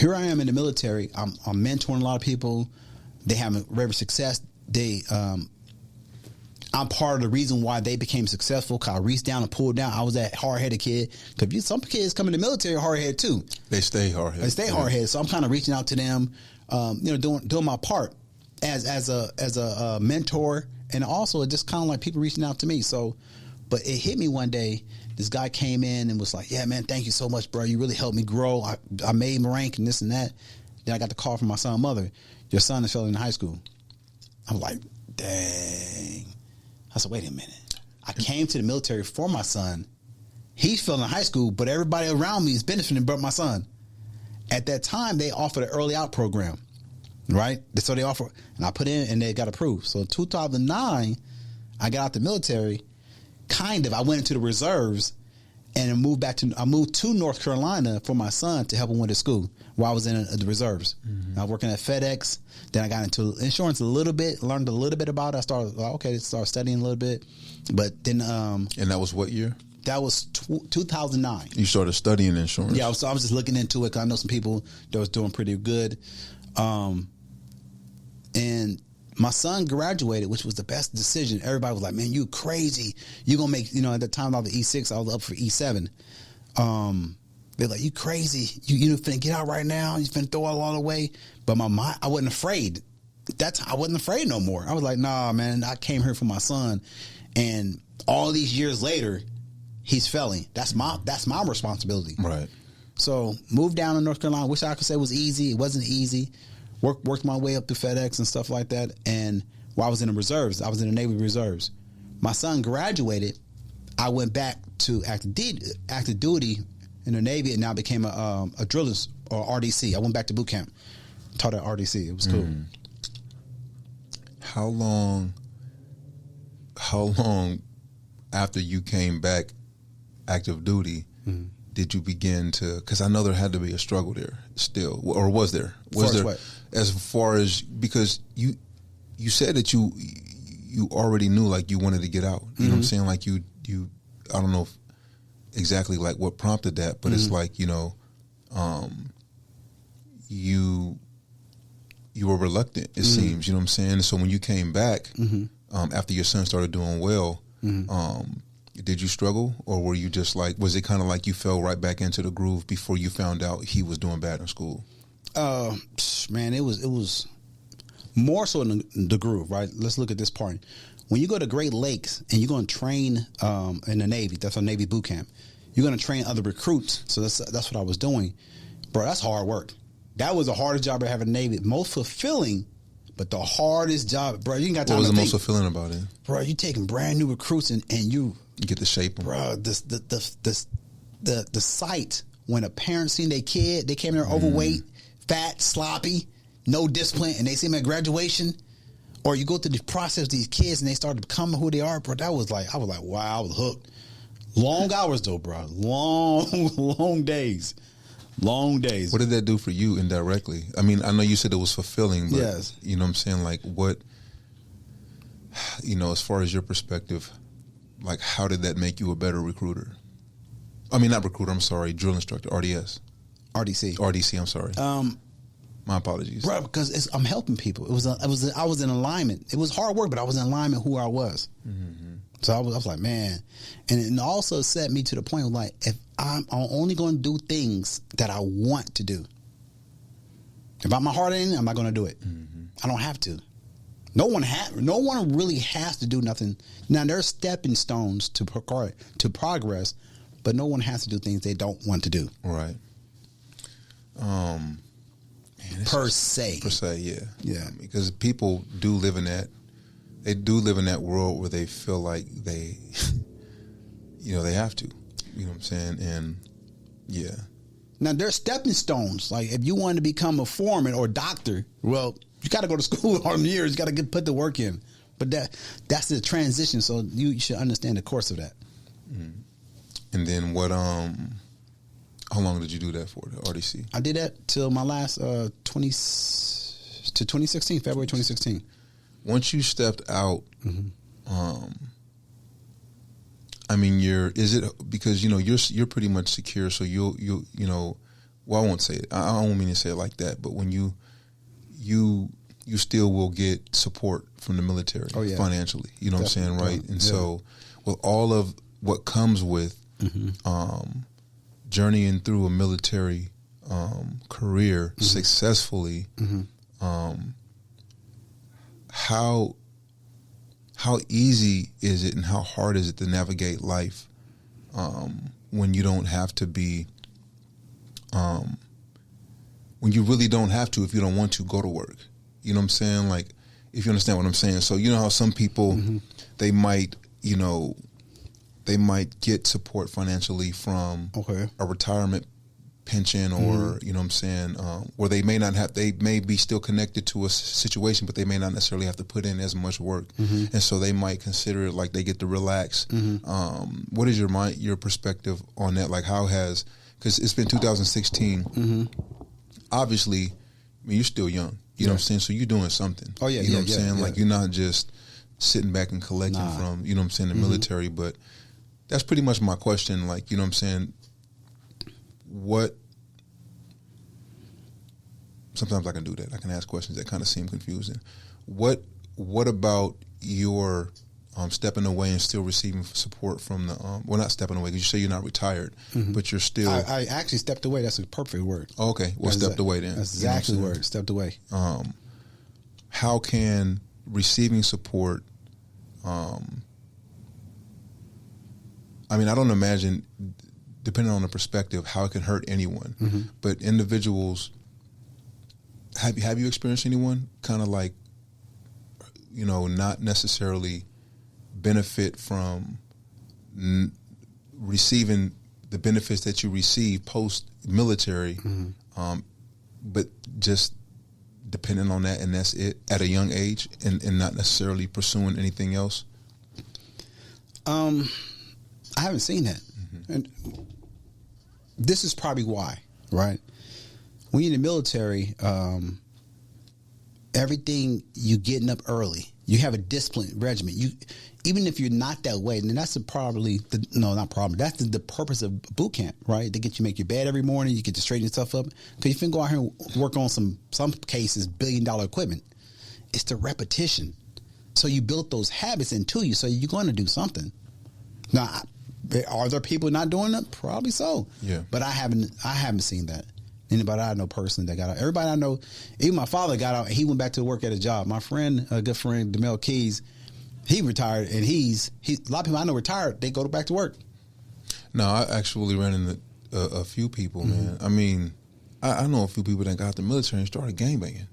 Here I am in the military. I'm mentoring a lot of people. They have very success. I'm part of the reason why they became successful because I reached down and pulled down. I was that hard-headed kid. Because some kids come in the military hard-headed too. They stay hard-headed. Hard-headed. So I'm kind of reaching out to them, doing my part as a mentor, and also just kind of like people reaching out to me. So, but it hit me one day. This guy came in and was like, "Yeah, man, thank you so much, bro. You really helped me grow. I made my rank and this and that." Then I got the call from my son's mother. Your son is failing in high school. I'm like, dang. I said, wait a minute. I came to the military for my son. He's still in high school, but everybody around me is benefiting but my son. At that time, they offered an early out program, right? So they offer, and I put in, and they got approved. So in 2009, I got out the military. I went into the reserves, and I moved to North Carolina for my son to help him with his school while I was in the reserves. I was working at FedEx. Then I got into insurance a little bit, learned a little bit about it. I started studying a little bit. But then... and that was what year? That was 2009. You started studying insurance? Yeah, I was just looking into it because I know some people that was doing pretty good. And my son graduated, which was the best decision. Everybody was like, man, you crazy. You going to make, at the time I was E6, I was up for E7. They're like, you crazy. You finna get out right now. You finna throw it all away. But my mind, I wasn't afraid. I wasn't afraid no more. I was like, nah, man, I came here for my son. And all these years later, he's failing. That's my responsibility. Right. So moved down to North Carolina. Wish I could say it was easy. It wasn't easy. Worked my way up to FedEx and stuff like that. And while I was in the reserves, I was in the Navy Reserves. My son graduated. I went back to active duty in the Navy, and now became a driller or RDC. I went back to boot camp, taught at RDC. It was cool. How long after you came back active duty did you begin to, because I know there had to be a struggle there still, or was there? As far as, because you said that you already knew, like, you wanted to get out. You know what I'm saying? Like you I don't know if exactly like what prompted that, but it's like, you were reluctant, it seems, you know what I'm saying? So when you came back, after your son started doing well, did you struggle, or were you just like, was it kind of like you fell right back into the groove before you found out he was doing bad in school? Man, it was more so in the groove, right? Let's look at this part. When you go to Great Lakes and you're going to train in the Navy, that's a Navy boot camp. You're going to train other recruits. So that's what I was doing. Bro, that's hard work. That was the hardest job I have in the Navy. Most fulfilling, but the hardest job. Bro, you ain't got time to think. What was the most fulfilling about it? Bro, you taking brand new recruits and you get to shape them. Bro, the sight when a parent seen their kid, they came there overweight, fat, sloppy, no discipline, and they see them at graduation, or you go through the process of these kids and they start to become who they are, bro. That was like, I was like, wow, I was hooked. Long hours though, bro. Long days. Long days. What did that do for you indirectly? I mean, I know you said it was fulfilling, but yes. You know what I'm saying? Like, what, as far as your perspective, like, how did that make you a better recruiter? I mean, not recruiter, I'm sorry, drill instructor, RDC, I'm sorry. My apologies. Bro, because I'm helping people. I was in alignment. It was hard work, but I was in alignment who I was. So I was like, man. And it also set me to the point of like, if I'm only going to do things that I want to do. If my heart ain't in it, I'm not going to do it. I don't have to. No one really has to do nothing. Now, there's stepping stones to progress, but no one has to do things they don't want to do. Right. Per se, yeah. Because people do live in that. They do live in that world where they feel like they, they have to. You know what I'm saying? And yeah. Now there's stepping stones. Like if you want to become a foreman or doctor, well, you got to go to school all them years. You got to put the work in. But that's the transition. So you should understand the course of that. And then what? How long did you do that for, the RDC? I did that till my last 2016, February 2016. Once you stepped out, I mean, is it because you're pretty much secure, so you'll well, I won't say it. I don't mean to say it like that, but when you still will get support from the military financially. You know Definitely. What I'm saying, right? And so, with all of what comes with journeying through a military career successfully, how easy is it and how hard is it to navigate life when you don't have to be when you really don't have to, if you don't want to, go to work? You know what I'm saying? Like, if you understand what I'm saying. So you know how some people they might get support financially from a retirement pension or you know what I'm saying, or they may not have, they may be still connected to a situation, but they may not necessarily have to put in as much work, and so they might consider it like they get to relax. What is your perspective on that? Like, how has, because it's been 2016. Obviously, I mean, you're still young. You know what I'm saying? So you're doing something. Oh yeah, you know what I'm saying? Yeah. Like, you're not just sitting back and collecting from, you know what I'm saying, the military. But that's pretty much my question. Like, you know what I'm saying? Sometimes I can do that. I can ask questions that kind of seem confusing. What about your stepping away and still receiving support from the well, not stepping away, because you say you're not retired, but you're still. I actually stepped away. That's a perfect word. Oh, okay, well, stepped away then. That's exactly the word. Stepped away. How can receiving support? I mean, I don't imagine, depending on the perspective, how it can hurt anyone, but individuals. Have you experienced anyone kind of like, you know, not necessarily benefit from receiving the benefits that you receive post military, but just depending on that, and that's it at a young age, and not necessarily pursuing anything else? I haven't seen that, and this is probably why, right? When you're in the military, everything, you getting up early. You have a disciplined regimen. Even if you're not that way, then that's that's the purpose of boot camp, right? They get you make your bed every morning. You get to straighten yourself up, because you can go out here and work on some cases $1 billion equipment. It's the repetition. So you built those habits into you. So you're going to do something. Now, are there people not doing that? Probably so. Yeah. But I haven't seen that. Anybody I know personally that got out. Everybody I know, even my father got out. He went back to work at a job. My friend, a good friend, DeMel Keys, he retired, and he's a lot of people I know retired. They go back to work. No, I actually ran into a few people, man. I mean, I know a few people that got out the military and started gangbanging.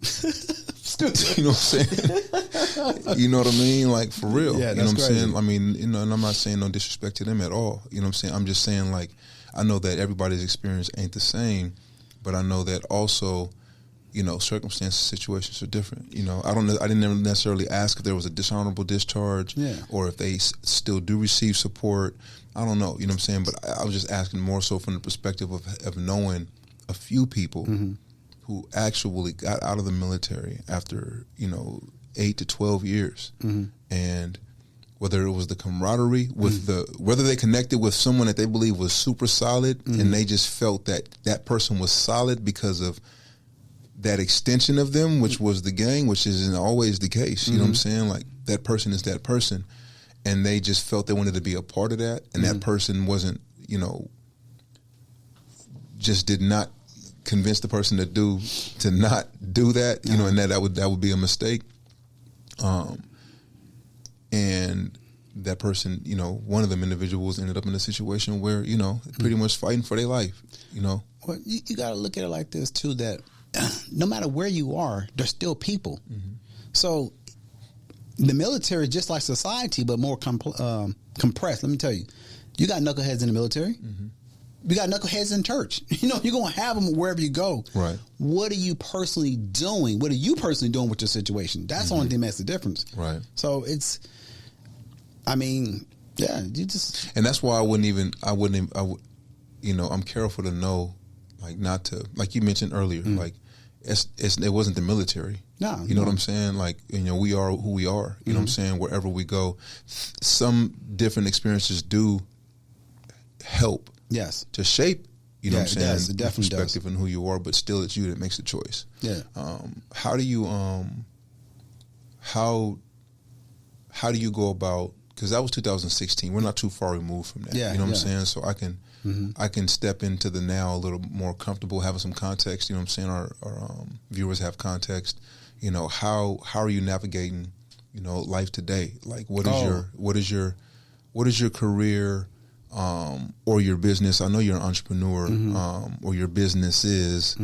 Stupid. You know what I'm saying? You know what I mean? Like, for real. Yeah, you know what I'm crazy. saying? I mean, you know, and I'm not saying no disrespect to them at all. You know what I'm saying? I'm just saying, like, I know that everybody's experience ain't the same. But I know that also, you know, circumstances, situations are different. You know, I didn't necessarily ask if there was a dishonorable discharge, or if they still do receive support. I don't know. You know what I'm saying? But I was just asking more so from the perspective of knowing a few people who actually got out of the military after, you know, 8 to 12 years, and whether it was the camaraderie with whether they connected with someone that they believe was super solid, and they just felt that person was solid because of that extension of them, which was the gang, which isn't always the case. You know what I'm saying? Like, that person is that person, and they just felt they wanted to be a part of that, and that person wasn't, you know, just did not convince the person to not do that, you know, and that would be a mistake. And that person, you know, one of them individuals ended up in a situation where, you know, pretty much fighting for their life, you know. Well, you got to look at it like this, too, that no matter where you are, there's still people. So the military is just like society, but more compressed. Let me tell you, you got knuckleheads in the military. You got knuckleheads in church. You know, you're going to have them wherever you go. Right. What are you personally doing? What are you personally doing with your situation? That's the only thing that makes the difference. Right. So I mean, yeah, you just. And that's why I wouldn't, you know, I'm careful to know, like, not to, like you mentioned earlier, like, it wasn't the military. No. You know what I'm saying? Like, you know, we are who we are. You know what I'm saying? Wherever we go, some different experiences do help. Yes. To shape, you know what I'm saying? It definitely perspective and who you are, but still it's you that makes the choice. Yeah. How do you how do you go about, because that was 2016. We're not too far removed from that. Yeah, you know what I'm saying? So I can step into the now a little more comfortable, having some context. You know what I'm saying? Our viewers have context. You know, how are you navigating, you know, life today? Like, what is your career or your business? I know you're an entrepreneur, or your business is.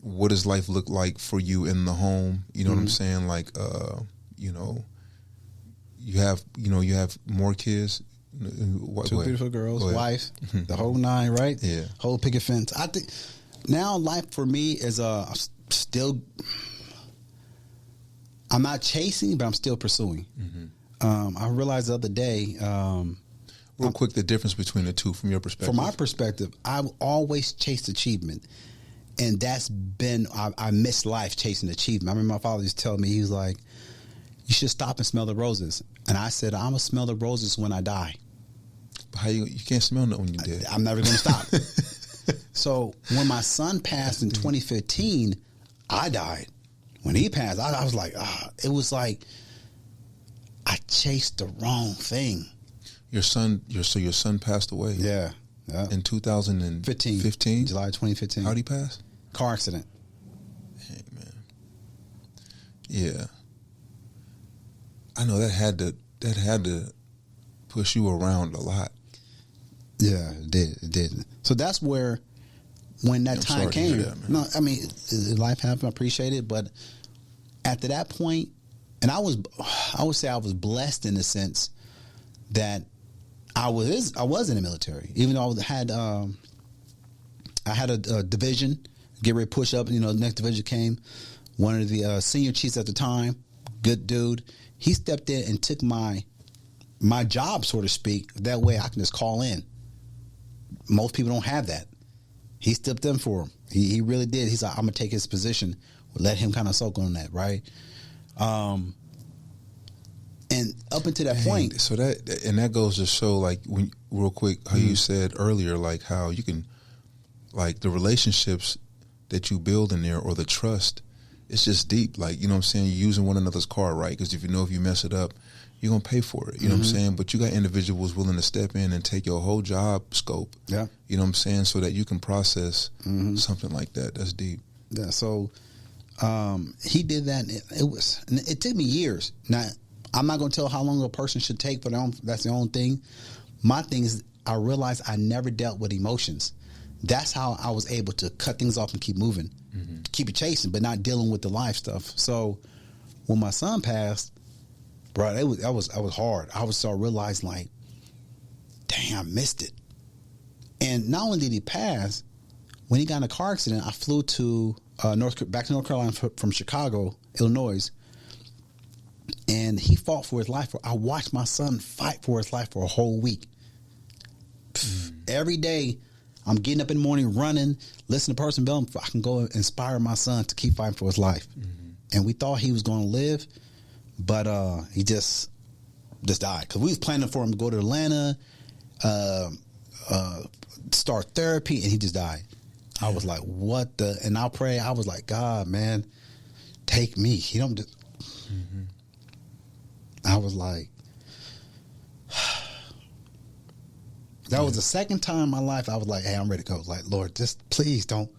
what does life look like for you in the home? You know what I'm saying? Like, you know, you have more kids. Two beautiful girls, wife, the whole nine, right? Yeah, whole picket fence. I think now life for me is still. I'm not chasing, but I'm still pursuing. I realized the other day. Real quick, the difference between the two from your perspective. From my perspective, I've always chased achievement. And that's been, I miss life chasing achievement. I remember my father used to tell me, he was like, you should stop and smell the roses. And I said, I'm going to smell the roses when I die. But how you can't smell nothing when you're dead. I'm never going to stop. So when my son passed in 2015, I died. When he passed, I was like, it was like I chased the wrong thing. Your son passed away. Yeah. In 2015? July 2015. How'd he pass? Car accident. Hey, man. Yeah. I know that had to push you around a lot. Yeah, it did. So that's where, when that time came, no, I mean, life happened, I appreciate it, but after that point, and I would say I was blessed in the sense that I was in the military, even though I had a division, get ready to push up. You know, the next division came. One of the senior chiefs at the time, good dude, he stepped in and took my job, so to speak. That way I can just call in. Most people don't have that. He stepped in for him. He really did. He's like, I'm gonna take his position. Let him kind of soak on that, right? And up until that point, so that goes to show, like, when real quick, how you said earlier, like how you can, like, the relationships that you build in there, or the trust, it's just deep. Like, you know what I'm saying? You're using one another's car, right? Because if you mess it up, you're gonna pay for it. You know what I'm saying? But you got individuals willing to step in and take your whole job scope. Yeah. You know what I'm saying? So that you can process something like that. That's deep. Yeah. So he did that. And it took me years. Now, I'm not going to tell how long a person should take for their own. That's their own thing. My thing is, I realized I never dealt with emotions. That's how I was able to cut things off and keep moving, keep it chasing, but not dealing with the life stuff. So when my son passed, bro, that was hard. I was starting to realize, like, dang, I missed it. And not only did he pass, when he got in a car accident, I flew to back to North Carolina from Chicago, Illinois. And he fought for his life. I watched my son fight for his life for a whole week. Every day, I'm getting up in the morning, running, listening to person bell. I can go inspire my son to keep fighting for his life. And we thought he was going to live, but he just died. Because we was planning for him to go to Atlanta, start therapy, and he just died. I was like, what the? And I'll pray. I was like, God, man, take me. He don't just. I was like, that was the second time in my life I was like, hey, I'm ready to go. Like, Lord, just please don't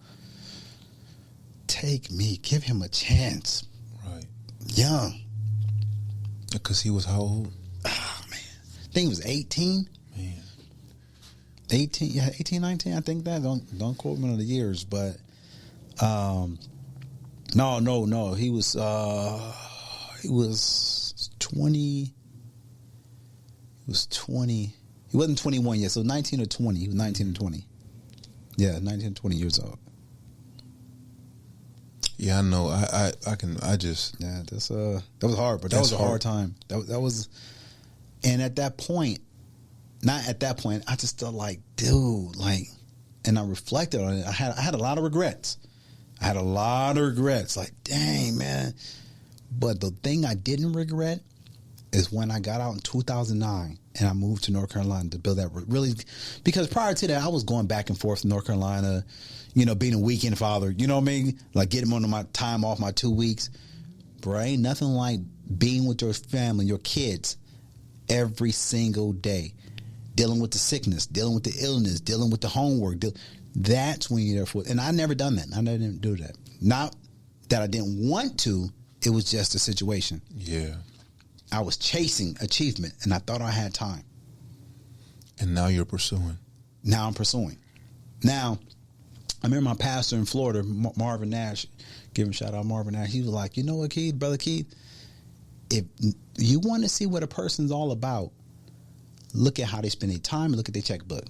take me. Give him a chance. Right. Young. Because he was how old? Oh, man. I think he was 18. Man. 18, yeah, 18, 19, I think that. Don't quote me on the years, but no. He was 20. He was 20. He wasn't 21 yet, so 19 or 20. He was 19 and 20. Yeah, 19 and 20 years old. Yeah, I know. I just. Yeah, that was hard, but that was a hard time. That was, and at that point, not at that point, I just felt like, dude, like, and I reflected on it. I had a lot of regrets. Like, dang, man. But the thing I didn't regret is when I got out in 2009 and I moved to North Carolina to build that really, because prior to that, I was going back and forth to North Carolina, you know, being a weekend father, you know what I mean? Like getting on my time off, my 2 weeks. Bro, ain't nothing like being with your family, your kids, every single day. Dealing with the sickness, dealing with the illness, dealing with the homework. That's when you're there for it. And I never done that. I never didn't do that. Not that I didn't want to. It was just a situation. Yeah. I was chasing achievement, and I thought I had time. And now you're pursuing. Now I'm pursuing. Now, I remember my pastor in Florida, Marvin Nash, give him a shout out, Marvin Nash. He was like, you know what, Keith, Brother Keith, if you want to see what a person's all about, look at how they spend their time and look at their checkbook.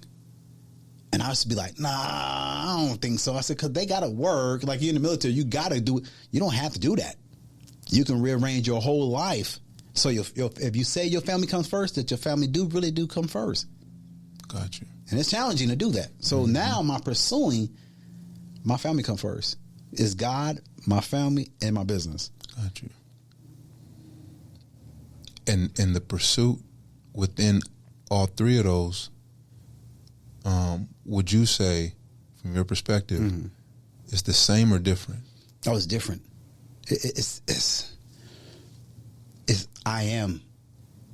And I used to be like, nah, I don't think so. I said, because they got to work. Like, you're in the military, you got to do it. You don't have to do that. You can rearrange your whole life. So if you say your family comes first, that your family really do come first. Got you. And it's challenging to do that. So now my pursuing, my family come first. It's God, my family, and my business. Got you. And the pursuit within all three of those, would you say, from your perspective, it's the same or different? Oh, it's different. It's I am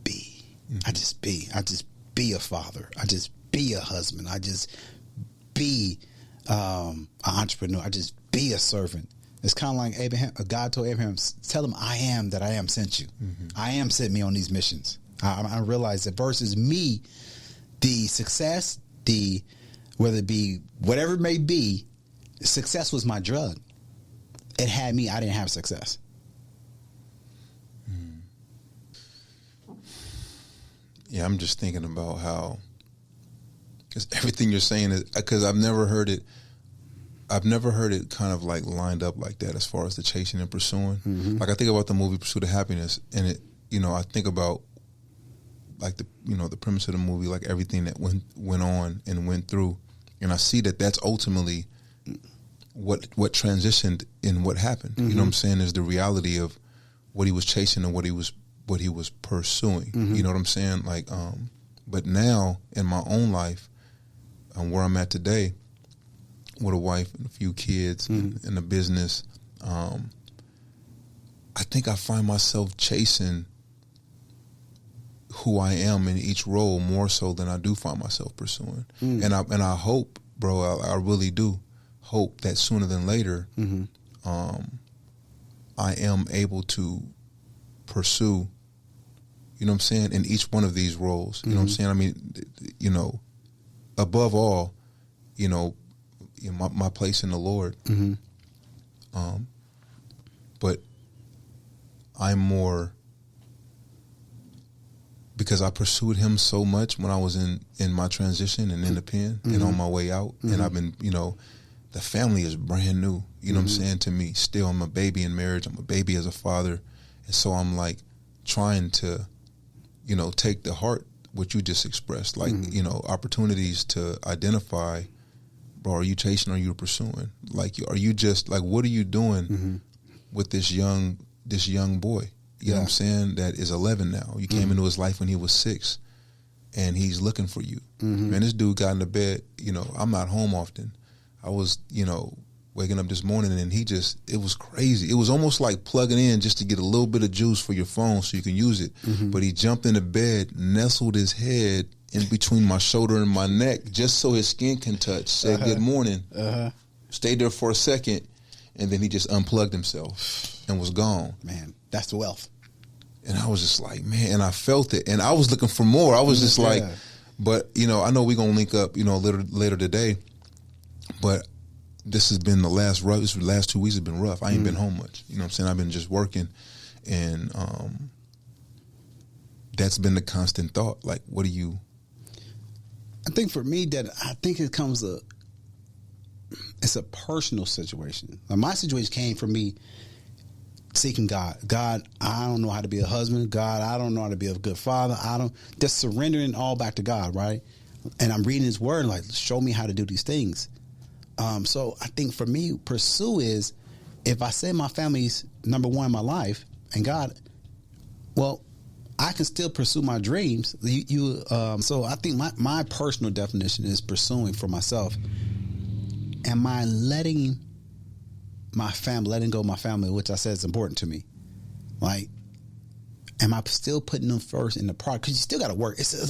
be. I just be. I just be a father. I just be a husband. I just be an entrepreneur. I just be a servant. It's kind of like Abraham. God told Abraham, tell him I am that I am sent you. I am sent me on these missions. I realize that versus me, the success, whether it be whatever it may be, success was my drug. It had me. I didn't have success. Yeah, I'm just thinking about how, because everything you're saying is, because I've never heard it kind of like lined up like that as far as the chasing and pursuing. Like I think about the movie Pursuit of Happiness, and it, I think about like the premise of the movie, like everything that went on and went through, and I see that that's ultimately what transitioned in what happened. You know what I'm saying? Is the reality of what he was chasing and what he was pursuing. You know what I'm saying? Like, but now in my own life, where I'm at today, with a wife and a few kids and a business, I think I find myself chasing who I am in each role more so than I do find myself pursuing. And I hope, bro, I really do hope that sooner than later, I am able to pursue, you know what I'm saying, in each one of these roles. You know what I'm saying? I mean, above all, my place in the Lord. But I'm more, because I pursued him so much when I was in my transition and in the pen and on my way out. And I've been, the family is brand new. You know what I'm saying? To me, still, I'm a baby in marriage. I'm a baby as a father. And so I'm like trying to, take to heart what you just expressed, like, opportunities to identify, bro, are you chasing or are you pursuing? Like, are you just, like, what are you doing with this young boy? You know what I'm saying? That is 11 now. You came into his life when he was 6, and he's looking for you. Man, this dude got into bed, I'm not home often. I was, waking up this morning, and it was crazy. It was almost like plugging in just to get a little bit of juice for your phone so you can use it. But he jumped into bed, nestled his head in between my shoulder and my neck just so his skin can touch, said good morning, stayed there for a second, and then he just unplugged himself and was gone. Man, that's the wealth. And I was just like, man, and I felt it. And I was looking for more. I was just like, but, I know we're going to link up, later today, but this has been the last 2 weeks have been rough. I ain't been home much. You know what I'm saying? I've been just working, and that's been the constant thought. Like, what do you? I think for me it's a personal situation. Like, my situation came from me seeking God. God, I don't know how to be a husband. God, I don't know how to be a good father. Just surrendering all back to God, right? And I'm reading his word, like, show me how to do these things. So I think for me, pursue is, if I say my family's number one in my life and God, well, I can still pursue my dreams. So I think my personal definition is pursuing for myself. Am I letting go of my family, which I said is important to me? Like, am I still putting them first in the product? Because you still got to work. It's the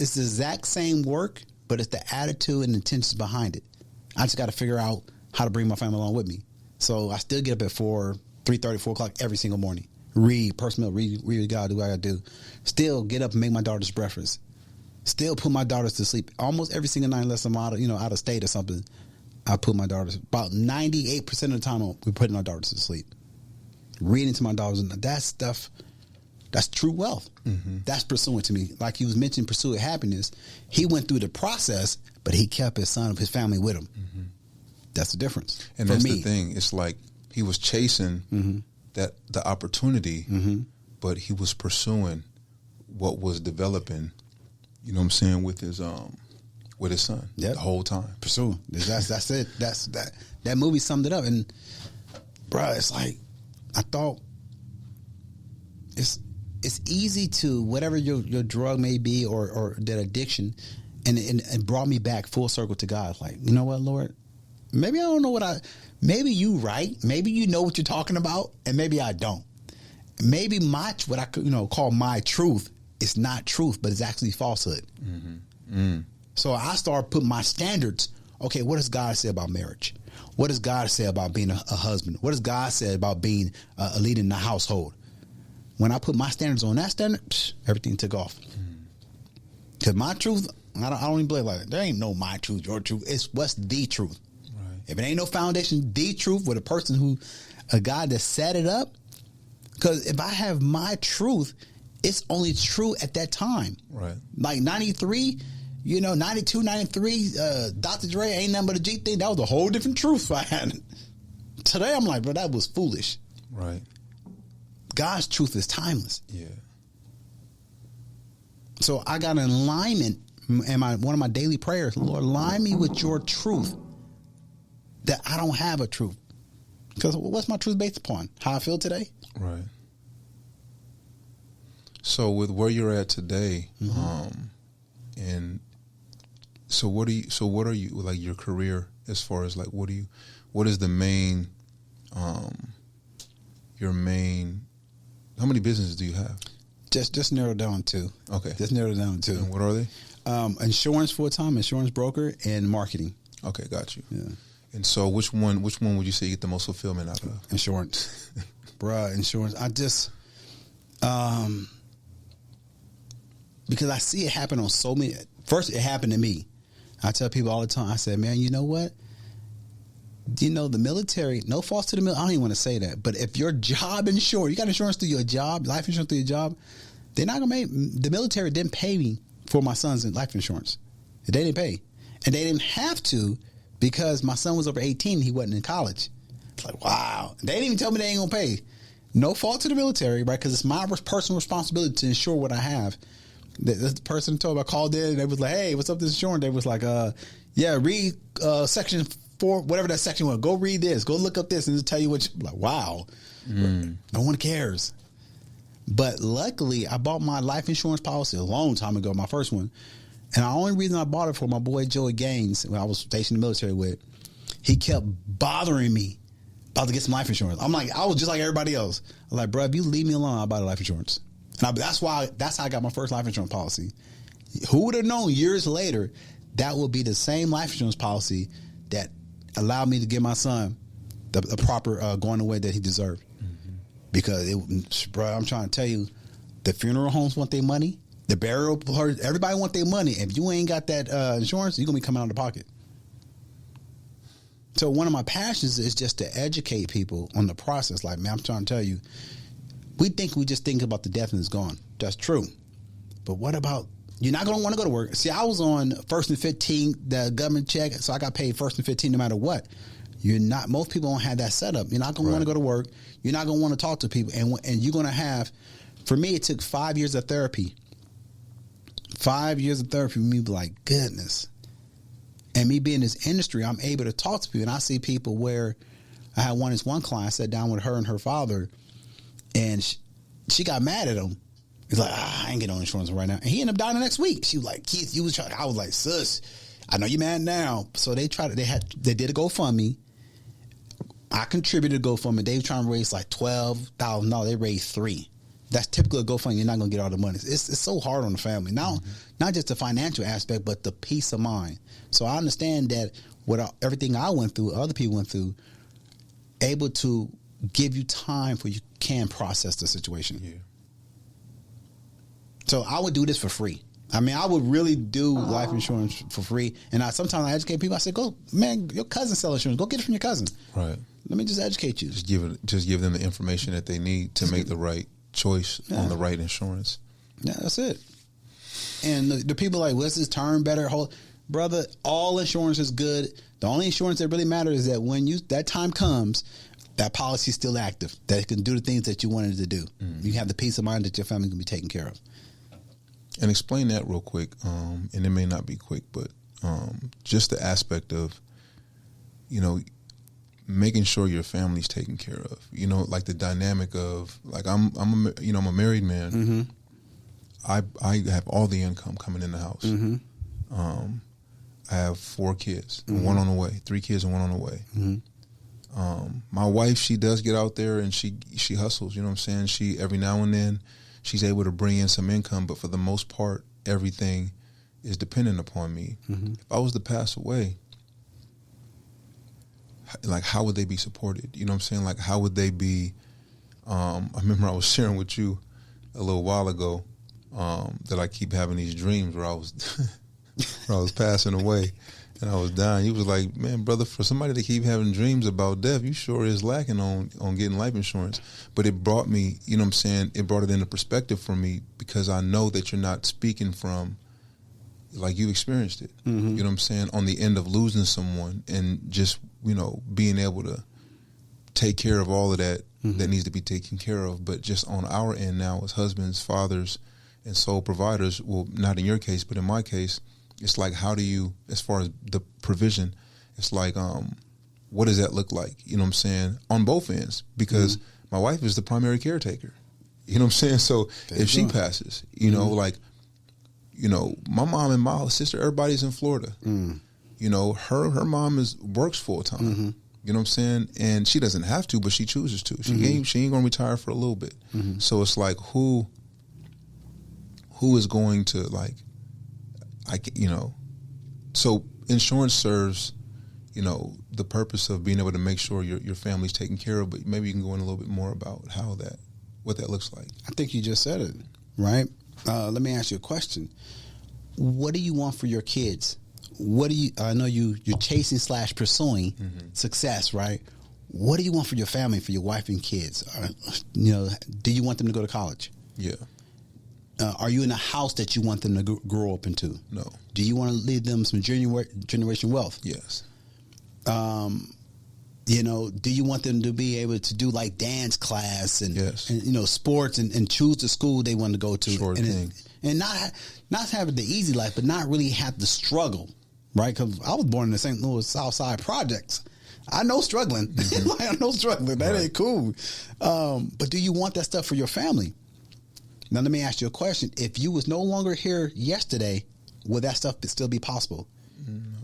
exact same work, but it's the attitude and intentions behind it. I just got to figure out how to bring my family along with me. So I still get up at 3:30, 4 o'clock every single morning. Read personal, read with God, do what I got to do. Still get up and make my daughter's breakfast. Still put my daughters to sleep almost every single night, unless I'm out of state or something. I put my daughters, about 98% of the time, we're putting our daughters to sleep. Reading to my daughters, and that stuff, that's true wealth. Mm-hmm. That's pursuing to me. Like he was mentioning, pursuing happiness. He went through the process, but he kept his family with him. Mm-hmm. That's the difference. And that's the thing. It's like he was chasing the opportunity, but he was pursuing what was developing. You know what I'm saying, with his son the whole time. Pursuing. That's it. That movie summed it up. And bruh, it's like, I thought it's easy to, whatever your drug may be or that addiction, and it brought me back full circle to God. Like, you know what, Lord? Maybe I don't know maybe you right. Maybe you know what you're talking about, and maybe I don't. Maybe what I could call my truth is not truth, but it's actually falsehood. So I started putting my standards. Okay, what does God say about marriage? What does God say about being a husband? What does God say about being a leader in the household? When I put my standards on that standard, everything took off. Because my truth, I don't even believe like there ain't no my truth, your truth. It's what's the truth. Right. If it ain't no foundation, the truth with a God that set it up. Because if I have my truth, it's only true at that time. Right. Like 93, 92, 93, Dr. Dre ain't nothing but a G thing. That was a whole different truth I had. Today I'm like, bro, that was foolish. Right. God's truth is timeless. Yeah. So I got an alignment, and one of my daily prayers, Lord, align me with your truth, that I don't have a truth. Because what's my truth based upon? How I feel today? Right. So with where you're at today, and so what are you like your career as far as like what is the main, your main, how many businesses do you have? Just narrow down two. Okay. Just narrow down two. And what are they? Insurance full-time, insurance broker, and marketing. Okay, got you. Yeah. And so which one would you say you get the most fulfillment out of? Insurance. Bruh, insurance. I just, because I see it happen on so many. First, it happened to me. I tell people all the time, I said, man, you know what? The military, no faults to the military. I don't even want to say that. But if your job insurance, you got insurance through your job, life insurance through your job, they're not going to the military didn't pay me for my son's life insurance. They didn't pay. And they didn't have to because my son was over 18. He wasn't in college. It's like, wow. They didn't even tell me they ain't going to pay. No fault to the military, right? Because it's my personal responsibility to insure what I have. The person told me, I called in, and they was like, hey, what's up with this insurance? They was like, read section 4, whatever that section was. Go read this. Go look up this and just tell you what like, wow. No one cares. But luckily, I bought my life insurance policy a long time ago, my first one. And the only reason I bought it for my boy Joey Gaines, when I was stationed in the military with, he kept bothering me about to get some life insurance. I'm like, I was just like everybody else. I'm like, bro, if you leave me alone, I'll buy the life insurance. And that's how I got my first life insurance policy. Who would have known years later that would be the same life insurance policy that allowed me to give my son the proper going away that he deserved. Because, bro, I'm trying to tell you, the funeral homes want their money. The burial, everybody want their money. If you ain't got that insurance, you're going to be coming out of the pocket. So one of my passions is just to educate people on the process. Like, man, I'm trying to tell you, we just think about the death and it's gone. That's true. But what about, you're not going to want to go to work. See, I was on 1st and 15th, the government check, so I got paid 1st and 15th no matter what. Most people don't have that setup. You're not going to want to go to work. You're not going to want to talk to people. And you're going to have, for me, it took 5 years of therapy. 5 years of therapy for me to be like, goodness. And me being in this industry, I'm able to talk to people. And I see people where I had one client, I sat down with her and her father, and she got mad at him. He's like, I ain't getting on insurance right now. And he ended up dying the next week. She was like, Keith, you was trying. I was like, sis, I know you're mad now. So they did a GoFundMe. I contributed to GoFundMe. They were trying to raise like $12,000. They raised $3,000. That's typical of GoFundMe. You're not going to get all the money. It's so hard on the family. Now, not just the financial aspect, but the peace of mind. So I understand that everything I went through, other people went through, able to give you time for you can process the situation. Yeah. So I would do this for free. I mean, I would really do life insurance for free. And sometimes I educate people. I say, go, man, your cousin sells insurance. Go get it from your cousin. Right. Let me just educate you. Just give them the information that they need to make the right choice on the right insurance. Yeah, that's it. And the people are like, what's this term better? Brother, all insurance is good. The only insurance that really matters is that when that time comes, that policy is still active, that it can do the things that you wanted it to do. Mm-hmm. You have the peace of mind that your family can be taken care of. And explain that real quick, and it may not be quick, but just the aspect of, making sure your family's taken care of. Like the dynamic of, like I'm a married man. Mm-hmm. I have all the income coming in the house. Mm-hmm. I have 4 kids, mm-hmm. one on the way, 3 kids and one on the way. Mm-hmm. My wife, she does get out there and she hustles. You know what I'm saying? She every now and then. She's able to bring in some income, but for the most part, everything is dependent upon me. Mm-hmm. If I was to pass away, like, how would they be supported? You know what I'm saying? Like, how would they be? I remember I was sharing with you a little while ago that I keep having these dreams where I was passing away and I was dying. He was like, man, brother, for somebody to keep having dreams about death, you sure is lacking on getting life insurance. But it brought me, you know what I'm saying, it brought it into perspective for me because I know that you're not speaking from, like, you've experienced it. Mm-hmm. You know what I'm saying, on the end of losing someone and just, being able to take care of all of that mm-hmm. that needs to be taken care of. But just on our end now as husbands, fathers, and sole providers, well, not in your case, but in my case, it's like, how do you, as far as the provision, it's like, what does that look like? You know what I'm saying? On both ends, because mm-hmm. my wife is the primary caretaker. You know what I'm saying? So if she passes, mm-hmm. my mom and my sister, everybody's in Florida. Mm. Her mom works full time. Mm-hmm. You know what I'm saying? And she doesn't have to, but she chooses to. She ain't gonna retire for a little bit. Mm-hmm. So it's like, who is going to, like, so insurance serves, the purpose of being able to make sure your family's taken care of, but maybe you can go in a little bit more about what that looks like. I think you just said it, right? Let me ask you a question. What do you want for your kids? I know you're chasing / pursuing mm-hmm. success, right? What do you want for your family, for your wife and kids? Do you want them to go to college? Yeah. Are you in a house that you want them to grow up into? No. Do you want to leave them some generation wealth? Yes. Do you want them to be able to do, like, dance class and, yes. and sports and choose the school they want to go to? Sure thing. And not having the easy life, but not really have to struggle, right? Because I was born in the St. Louis South Side projects. I know struggling. Mm-hmm. I know struggling. That right. ain't cool. But do you want that stuff for your family? Now, let me ask you a question. If you was no longer here yesterday, would that stuff still be possible? No.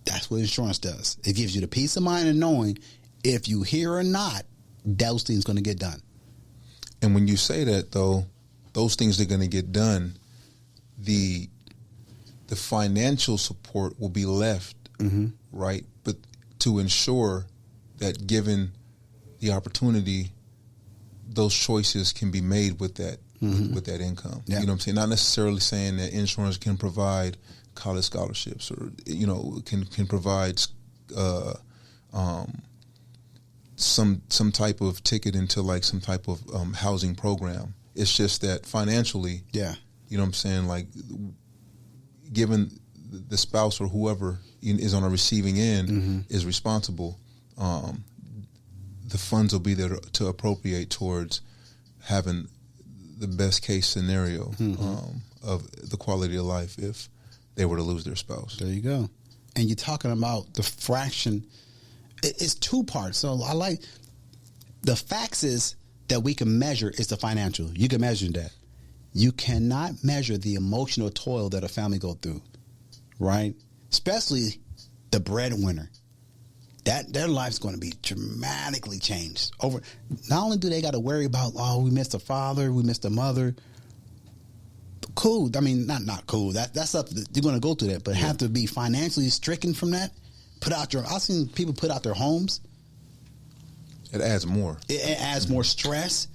That's what insurance does. It gives you the peace of mind of knowing if you here or not, those things going to get done. And when you say that, though, those things are going to get done, the financial support will be left, mm-hmm. right? But to ensure that, given the opportunity, those choices can be made with that mm-hmm. with that income. Yeah. You know what I'm saying? Not necessarily saying that insurance can provide college scholarships or can provide some type of ticket into, like, some type of housing program. It's just that financially, yeah, you know what I'm saying, like, given the spouse or whoever is on a receiving end mm-hmm. is responsible, the funds will be there to appropriate towards having the best case scenario mm-hmm. of the quality of life if they were to lose their spouse. There you go. And you're talking about the fraction. It's 2 parts. So I like the facts is that we can measure is the financial. You can measure that. You cannot measure the emotional toil that a family go through, right? Especially the breadwinner. That their life's going to be dramatically changed. Over. Not only do they got to worry about, we missed a father, we missed a mother. Cool. I mean, not cool. That's up. You're going to go through that, but have to be financially stricken from that. I've seen people put out their homes. It adds more. It adds more stress.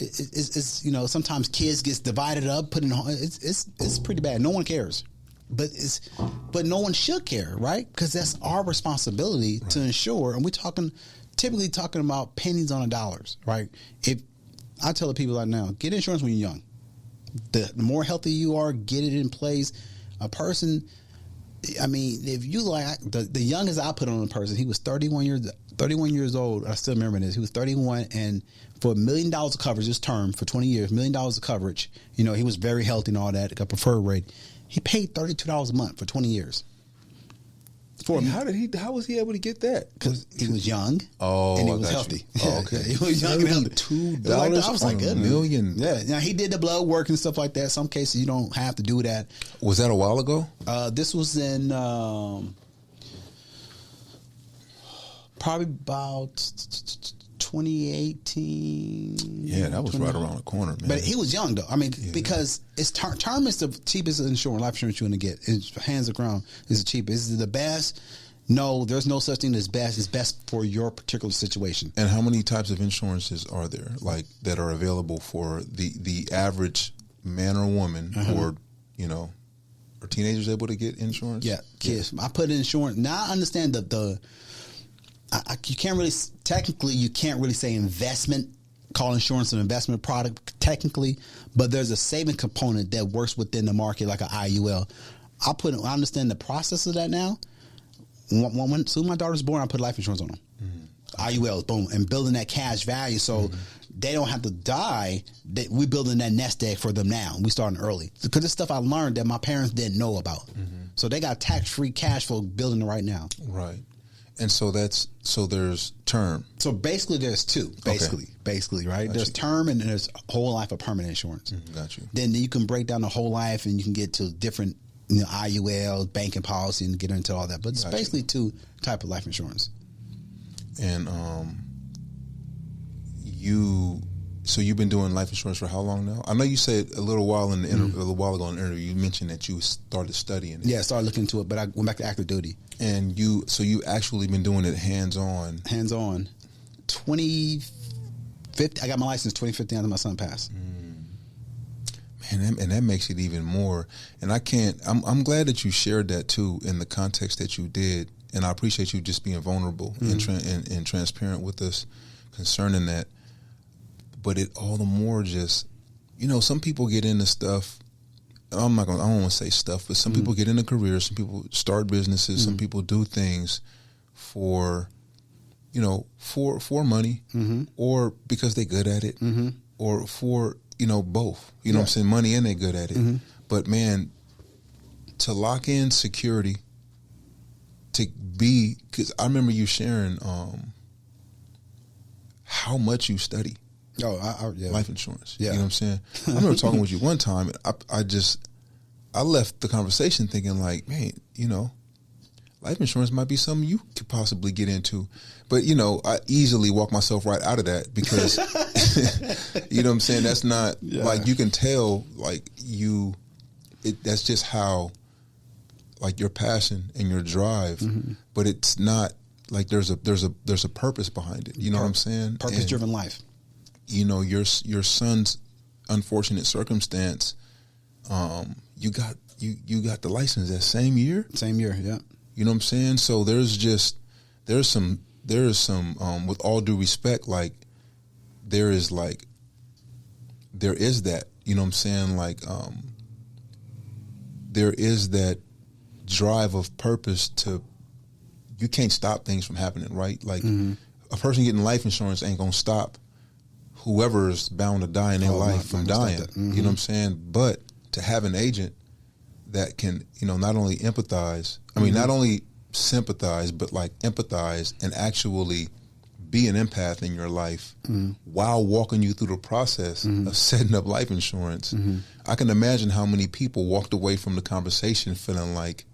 it's sometimes kids gets divided up, put in. It's pretty bad. No one cares, but no one should care, right? Because that's our responsibility to ensure. And we're typically talking about pennies on the dollars, right? If I tell the people right now, get insurance when you're young. The more healthy you are, get it in place. A person, I mean, if you like the youngest I put on a person, he was 31 years old. I still remember this. He was 31, and for $1 million of coverage, this term for 20 years, $1 million of coverage. He was very healthy and all that. Got preferred rate. He paid $32 a month for 20 years. How was he able to get that? Because he was young. Oh, and he was healthy. Oh, okay. He was young and healthy. $2 I was like, $1 million. Yeah. Now he did the blood work and stuff like that. Some cases you don't have to do that. Was that a while ago? This was in probably about 2018. Yeah, that was right around the corner, man. But he was young though. I mean, because it's term is the cheapest insurance, life insurance you're going to get. It's hands the ground is the cheapest. Is it the best? No, there's no such thing as best. It's best for your particular situation. And how many types of insurances are there, like that are available for the average man or woman, or are teenagers able to get insurance? Yeah, kids. I put in insurance. Now I understand you can't really say investment. Call insurance an investment product technically, but there's a saving component that works within the market like an IUL. I understand the process of that now. When soon my daughter's born, I put life insurance on them. IUL, boom, and building that cash value so they don't have to die. We're building that nest egg for them now. We starting early because it's stuff I learned that my parents didn't know about. So they got tax-free cash flow building it right now. Right. And so there's term. So basically there's two, basically, right? Got there's you. term and there's whole life or permanent insurance. Got you. Then you can break down the whole life and you can get to different IUL, banking policy, and get into all that. But it's basically two type of life insurance. And you've been doing life insurance for how long now? I know you said a little while in the a little while ago in the interview you mentioned that you started studying it. Yeah, I started looking into it, but I went back to active duty. And you actually been doing it hands-on. 2015. I got my license 2015 after my son passed. Man, and that makes it even more. And I'm glad that you shared that too in the context that you did. And I appreciate you just being vulnerable and transparent with us concerning that. But it all the more just, some people get into stuff. I don't want to say stuff, but some people get into careers, some people start businesses, some people do things for money, or because they're good at it, or for, both. You know what I'm saying? Money and they're good at it. But man, to lock in security, because I remember you sharing how much you study. Life insurance. Yeah. You know what I'm saying? I remember talking with you one time, and I left the conversation thinking like, man, life insurance might be something you could possibly get into. But, I easily walk myself right out of that because, you know what I'm saying? That's not, like, you can tell, like, that's just how, like, your passion and your drive, but it's not, like, there's a purpose behind it. You know what I'm saying? Purpose-driven life. Your son's unfortunate circumstance, you got the license that same year? Same year, yeah. You know what I'm saying? So there's some with all due respect, like there is that, you know what I'm saying? Like there is that drive of purpose you can't stop things from happening, right? Like a person getting life insurance ain't gonna stop whoever is bound to die in their life from dying. You know what I'm saying? But to have an agent that can, not only empathize, not only sympathize, but like empathize and actually be an empath in your life while walking you through the process of setting up life insurance. I can imagine how many people walked away from the conversation feeling like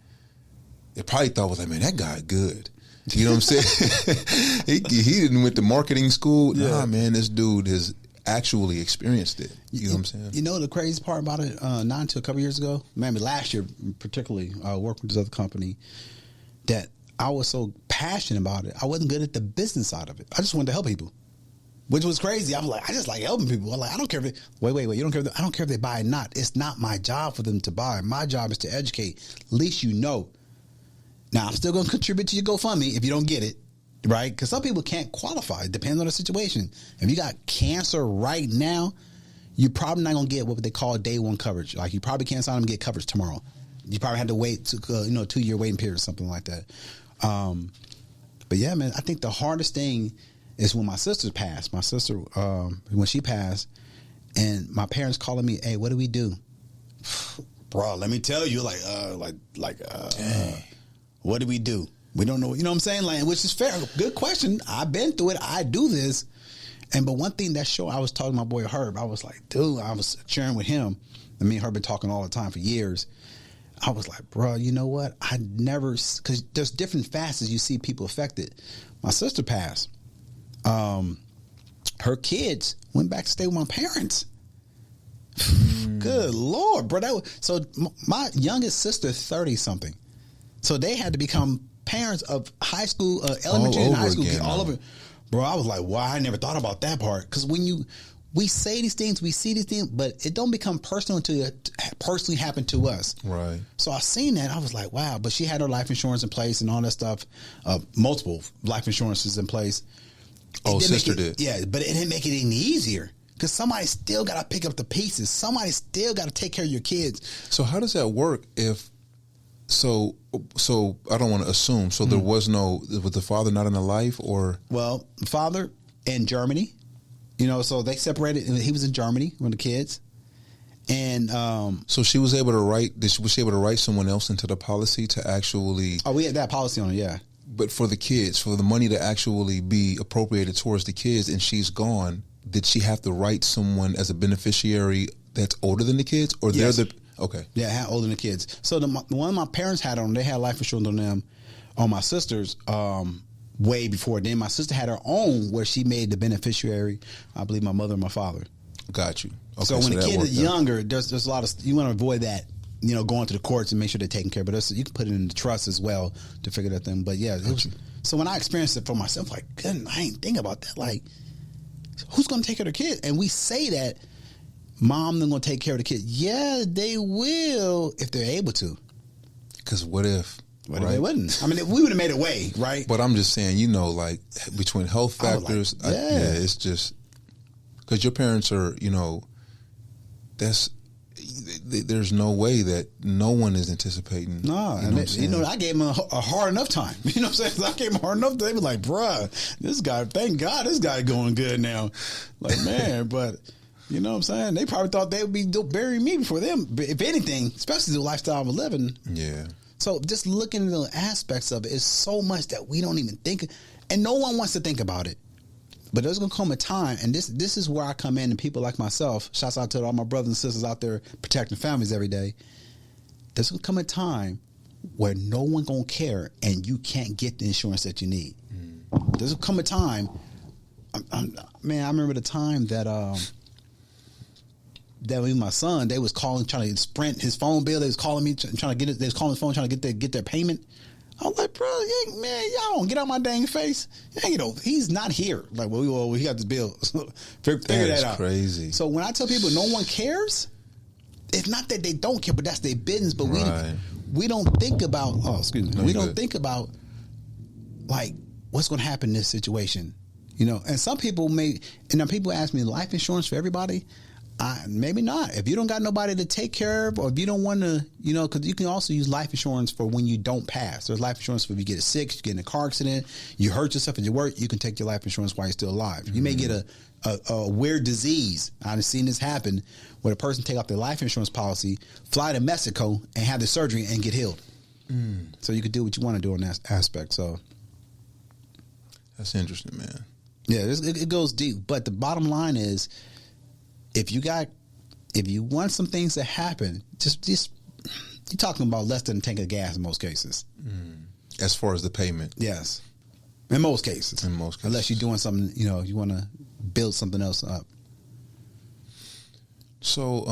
they probably thought was like, man, that guy good. You know what I'm saying? he didn't went to marketing school. Yeah. Nah, man, this dude has actually experienced it. You know what I'm saying? The crazy part about it, not until a couple years ago, maybe last year particularly, I worked with this other company that I was so passionate about it. I wasn't good at the business side of it. I just wanted to help people. which was crazy. I was like, I just like helping people. I'm like, I don't care if they, wait. You don't care. I don't care if they buy it or not. It's not my job for them to buy. My job is to educate. At least you know. Now, I'm still going to contribute to your GoFundMe if you don't get it, right? Because some people can't qualify. It depends on the situation. If you got cancer right now, you're probably not going to get what they call day one coverage. Like, you probably can't sign them and get coverage tomorrow. You probably had to wait to 2-year waiting period or something like that. But yeah, man, I think the hardest thing is when my sister passed. My sister, when she passed, and my parents calling me, hey, what do we do? Bro, let me tell you, what do we do? We don't know. You know what I'm saying? Like, which is fair. Good question. I've been through it. I do this. But one thing that showed, I was talking to my boy Herb. I was like, dude, I was sharing with him. And me and Herb been talking all the time for years. I was like, bro, you know what? I never, because there's different facets you see people affected. My sister passed. Her kids went back to stay with my parents. Good Lord, bro. So my youngest sister, 30-something. So they had to become parents of high school, elementary and high school kids all over. Bro, I was like, wow, I never thought about that part. Because when we say these things, we see these things, but it don't become personal until it personally happened to us. Right. So I seen that. I was like, wow. But she had her life insurance in place and all that stuff. Multiple life insurances in place. Oh, sister did. Yeah, but it didn't make it any easier. Because somebody still got to pick up the pieces. Somebody still got to take care of your kids. So how does that work if... So I don't want to assume. So there was the father not in the life, or? Well, father in Germany, so they separated. He was in Germany with the kids, and so she was able to write. Was she able to write someone else into the policy to actually? Oh, we had that policy on it, yeah. But for the kids, for the money to actually be appropriated towards the kids, and she's gone, did she have to write someone as a beneficiary that's older than the kids, or yes. they're the? Okay. Yeah, I had older than the kids. So the one my parents had on, they had life insurance on them, on my sister's, way before then. My sister had her own where she made the beneficiary, I believe, my mother and my father. Got you. Okay, so when the kid is younger, there's a lot of, you want to avoid that, going to the courts and make sure they're taken care of. But you can put it in the trust as well to figure that thing. But yeah, so when I experienced it for myself, like, goodness, I ain't think about that. Like, who's going to take care of the kid? And we say that, mom, they're going to take care of the kid. Yeah, they will if they're able to. Because what if they wouldn't? I mean, we would have made it way, right? But I'm just saying, like, between health factors, like, it's just because your parents are, there's no way that no one is anticipating. No, I gave them a hard enough time. You know what I'm saying? I gave them hard enough. They were like, bruh, this guy, thank God this guy going good now. Like, man, but... You know what I'm saying? They probably thought they would be burying me before them, if anything, especially the lifestyle I'm living. Yeah. So just looking at the aspects of it is so much that we don't even think, and no one wants to think about it. But there's going to come a time, and this is where I come in, and people like myself, shouts out to all my brothers and sisters out there protecting families every day. There's going to come a time where no one going to care, and you can't get the insurance that you need. There's going to come a time, man, I remember the time that... that with my son, they was calling, trying to sprint his phone bill. They was calling me, trying to get it. They was calling his phone, trying to get their payment. I was like, bro, man, y'all don't get out my dang face. He's not here. Like, well, he got this bill. Figure that out. Crazy. So when I tell people no one cares, it's not that they don't care, but that's their business. But we don't think about. Oh, excuse me. We don't think about like what's going to happen in this situation. And some people people ask me, life insurance for everybody. Maybe not. If you don't got nobody to take care of, or if you don't want to, because you can also use life insurance for when you don't pass. There's life insurance for if you get sick, you get in a car accident, you hurt yourself at your work, you can take your life insurance while you're still alive. Mm-hmm. You may get a weird disease. I've seen this happen where a person take out their life insurance policy, fly to Mexico, and have the surgery and get healed. So you can do what you want to do in that aspect. So that's interesting, man. Yeah, it goes deep. But the bottom line is, if you want some things to happen, just you're talking about less than a tank of gas in most cases. As far as the payment, yes, in most cases. Unless you're doing something, you want to build something else up. So,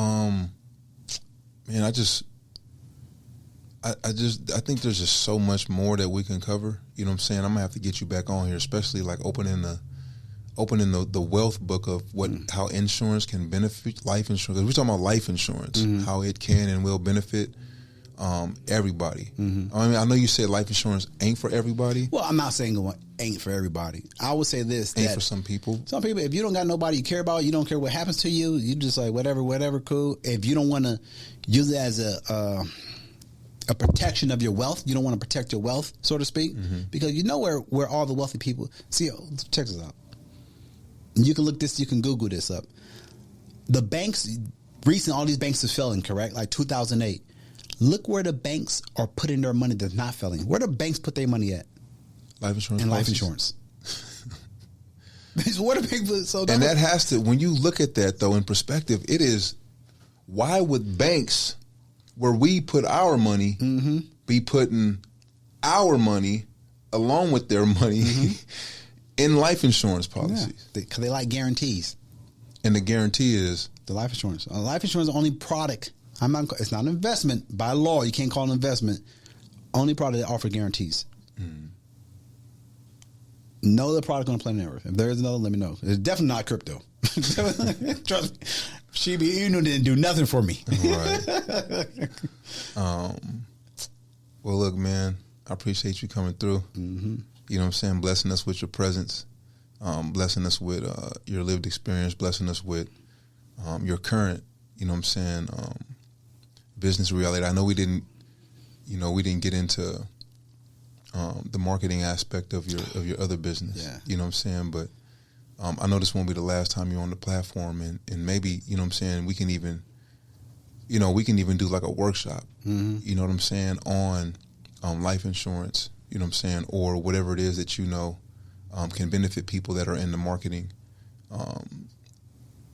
man, I think there's just so much more that we can cover. You know what I'm saying? I'm gonna have to get you back on here, especially like opening opening the wealth book of how insurance can benefit life insurance. We're talking about life insurance, how it can and will benefit everybody. I mean, I know you said life insurance ain't for everybody. Well, I'm not saying it ain't for everybody. I would say this: ain't that for some people. Some people, if you don't got nobody you care about, you don't care what happens to you. You just like whatever, cool. If you don't want to use it as a protection of your wealth, you don't want to protect your wealth, so to speak, because you know where all the wealthy people. See, check this out. You can look this. You can Google this up. The banks, recently, all these banks are failing. Correct, like 2008. Look where the banks are putting their money that's not failing. Where do banks put their money at? Life insurance. And life insurance. What are people, and that has to, when you look at that, though, in perspective, it is, why would banks, where we put our money, be putting our money along with their money in life insurance policies? Because they like guarantees. And the guarantee is? The life insurance. Life insurance is the only product. It's not an investment. By law, you can't call it an investment. Only product that offers guarantees. No other product on the planet Earth. If there is another, let me know. It's definitely not crypto. Trust me. Shiba Inu didn't do nothing for me. Right. Well, look, man, I appreciate you coming through. You know what I'm saying? Blessing us with your presence. Blessing us with your lived experience. Blessing us with your current, you know what I'm saying, business reality. I know we didn't get into the marketing aspect of your other business. Yeah. You know what I'm saying? But I know this won't be the last time you're on the platform, and maybe, you know what I'm saying, we can even do like a workshop, you know what I'm saying, on life insurance, you know what I'm saying, or whatever it is that you know can benefit people that are in the marketing,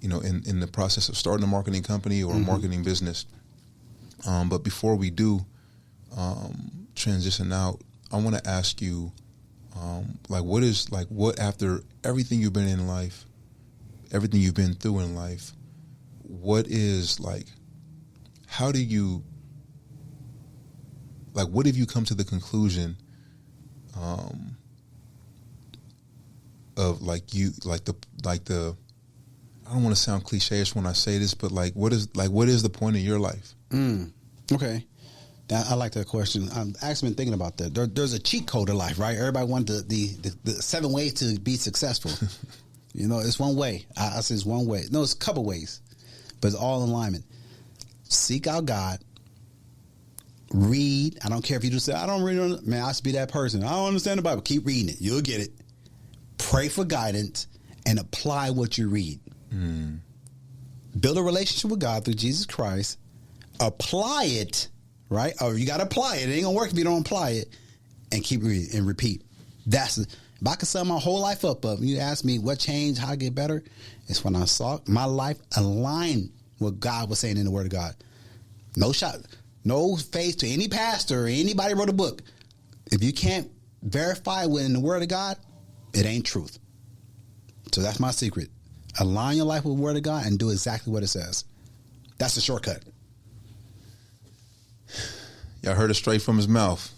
you know, in the process of starting a marketing company or a marketing business. But before we do transition out, I want to ask you, what after everything you've been in life, everything you've been through in life, what is how do you, what have you come to the conclusion of the I don't want to sound cliche-ish when I say this, but what is the point of your life? Okay. I like that question. I've actually been thinking about that. There's a cheat code of life, right? Everybody wants the 7 ways to be successful. You know, it's one way. I say it's one way. No, it's a couple ways, but it's all in alignment. Seek out God. Read. I don't care if you just say, I don't read. Man, I used to be that person. I don't understand the Bible. Keep reading it. You'll get it. Pray for guidance and apply what you read. Build a relationship with God through Jesus Christ. Apply it. Right? Or you got to apply it. It ain't going to work if you don't apply it. And keep reading and repeat. If I could sum my whole life up, you ask me what changed, how to get better, it's when I saw my life align with God was saying in the Word of God. No faith to any pastor or anybody wrote a book. If you can't verify what in the Word of God, it ain't truth. So that's my secret. Align your life with the Word of God and do exactly what it says. That's the shortcut. Y'all heard it straight from his mouth.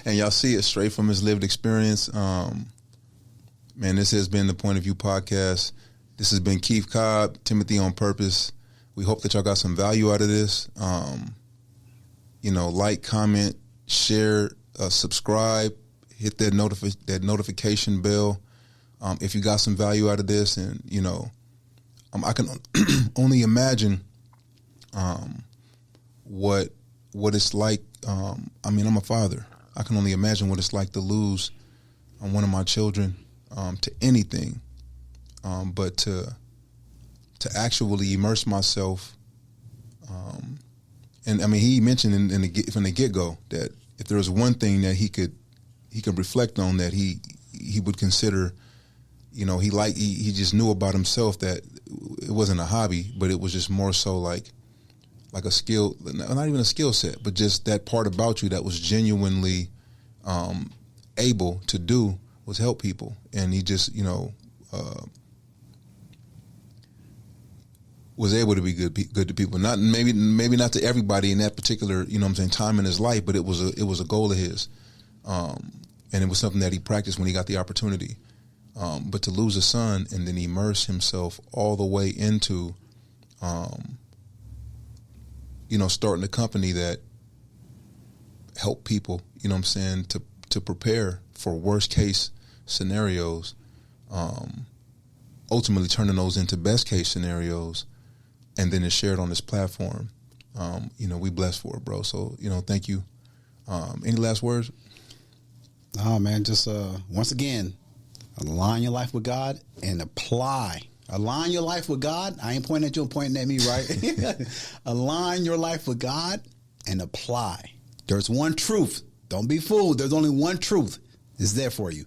And y'all see it straight from his lived experience. Man, this has been the Point of View podcast. This has been Keith Cobb, Timothy on Purpose. We hope that y'all got some value out of this. Like, comment, share, subscribe, hit that notification bell. If you got some value out of this, and I can only imagine what it's like. I'm a father. I can only imagine what it's like to lose one of my children to anything, but to actually immerse myself. And I mean, he mentioned from the get-go that if there was one thing that he could reflect on, that he would consider, he just knew about himself that it wasn't a hobby, but it was just more so like a skill, not even a skill set, but just that part about you that was genuinely able to do was help people. And he just, was able to be good to people. Not maybe not to everybody in that particular, time in his life, but it was a goal of his. And it was something that he practiced when he got the opportunity. But to lose a son and then immerse himself all the way into, starting a company that help people, you know what I'm saying, to prepare for worst case scenarios, ultimately turning those into best case scenarios, and then it's shared on this platform. We blessed for it, bro. So, thank you. Any last words? Oh man, just once again, align your life with God and apply. Align your life with God. I ain't pointing at you, I'm pointing at me, right? Align your life with God and apply. There's one truth. Don't be fooled. There's only one truth. It's there for you.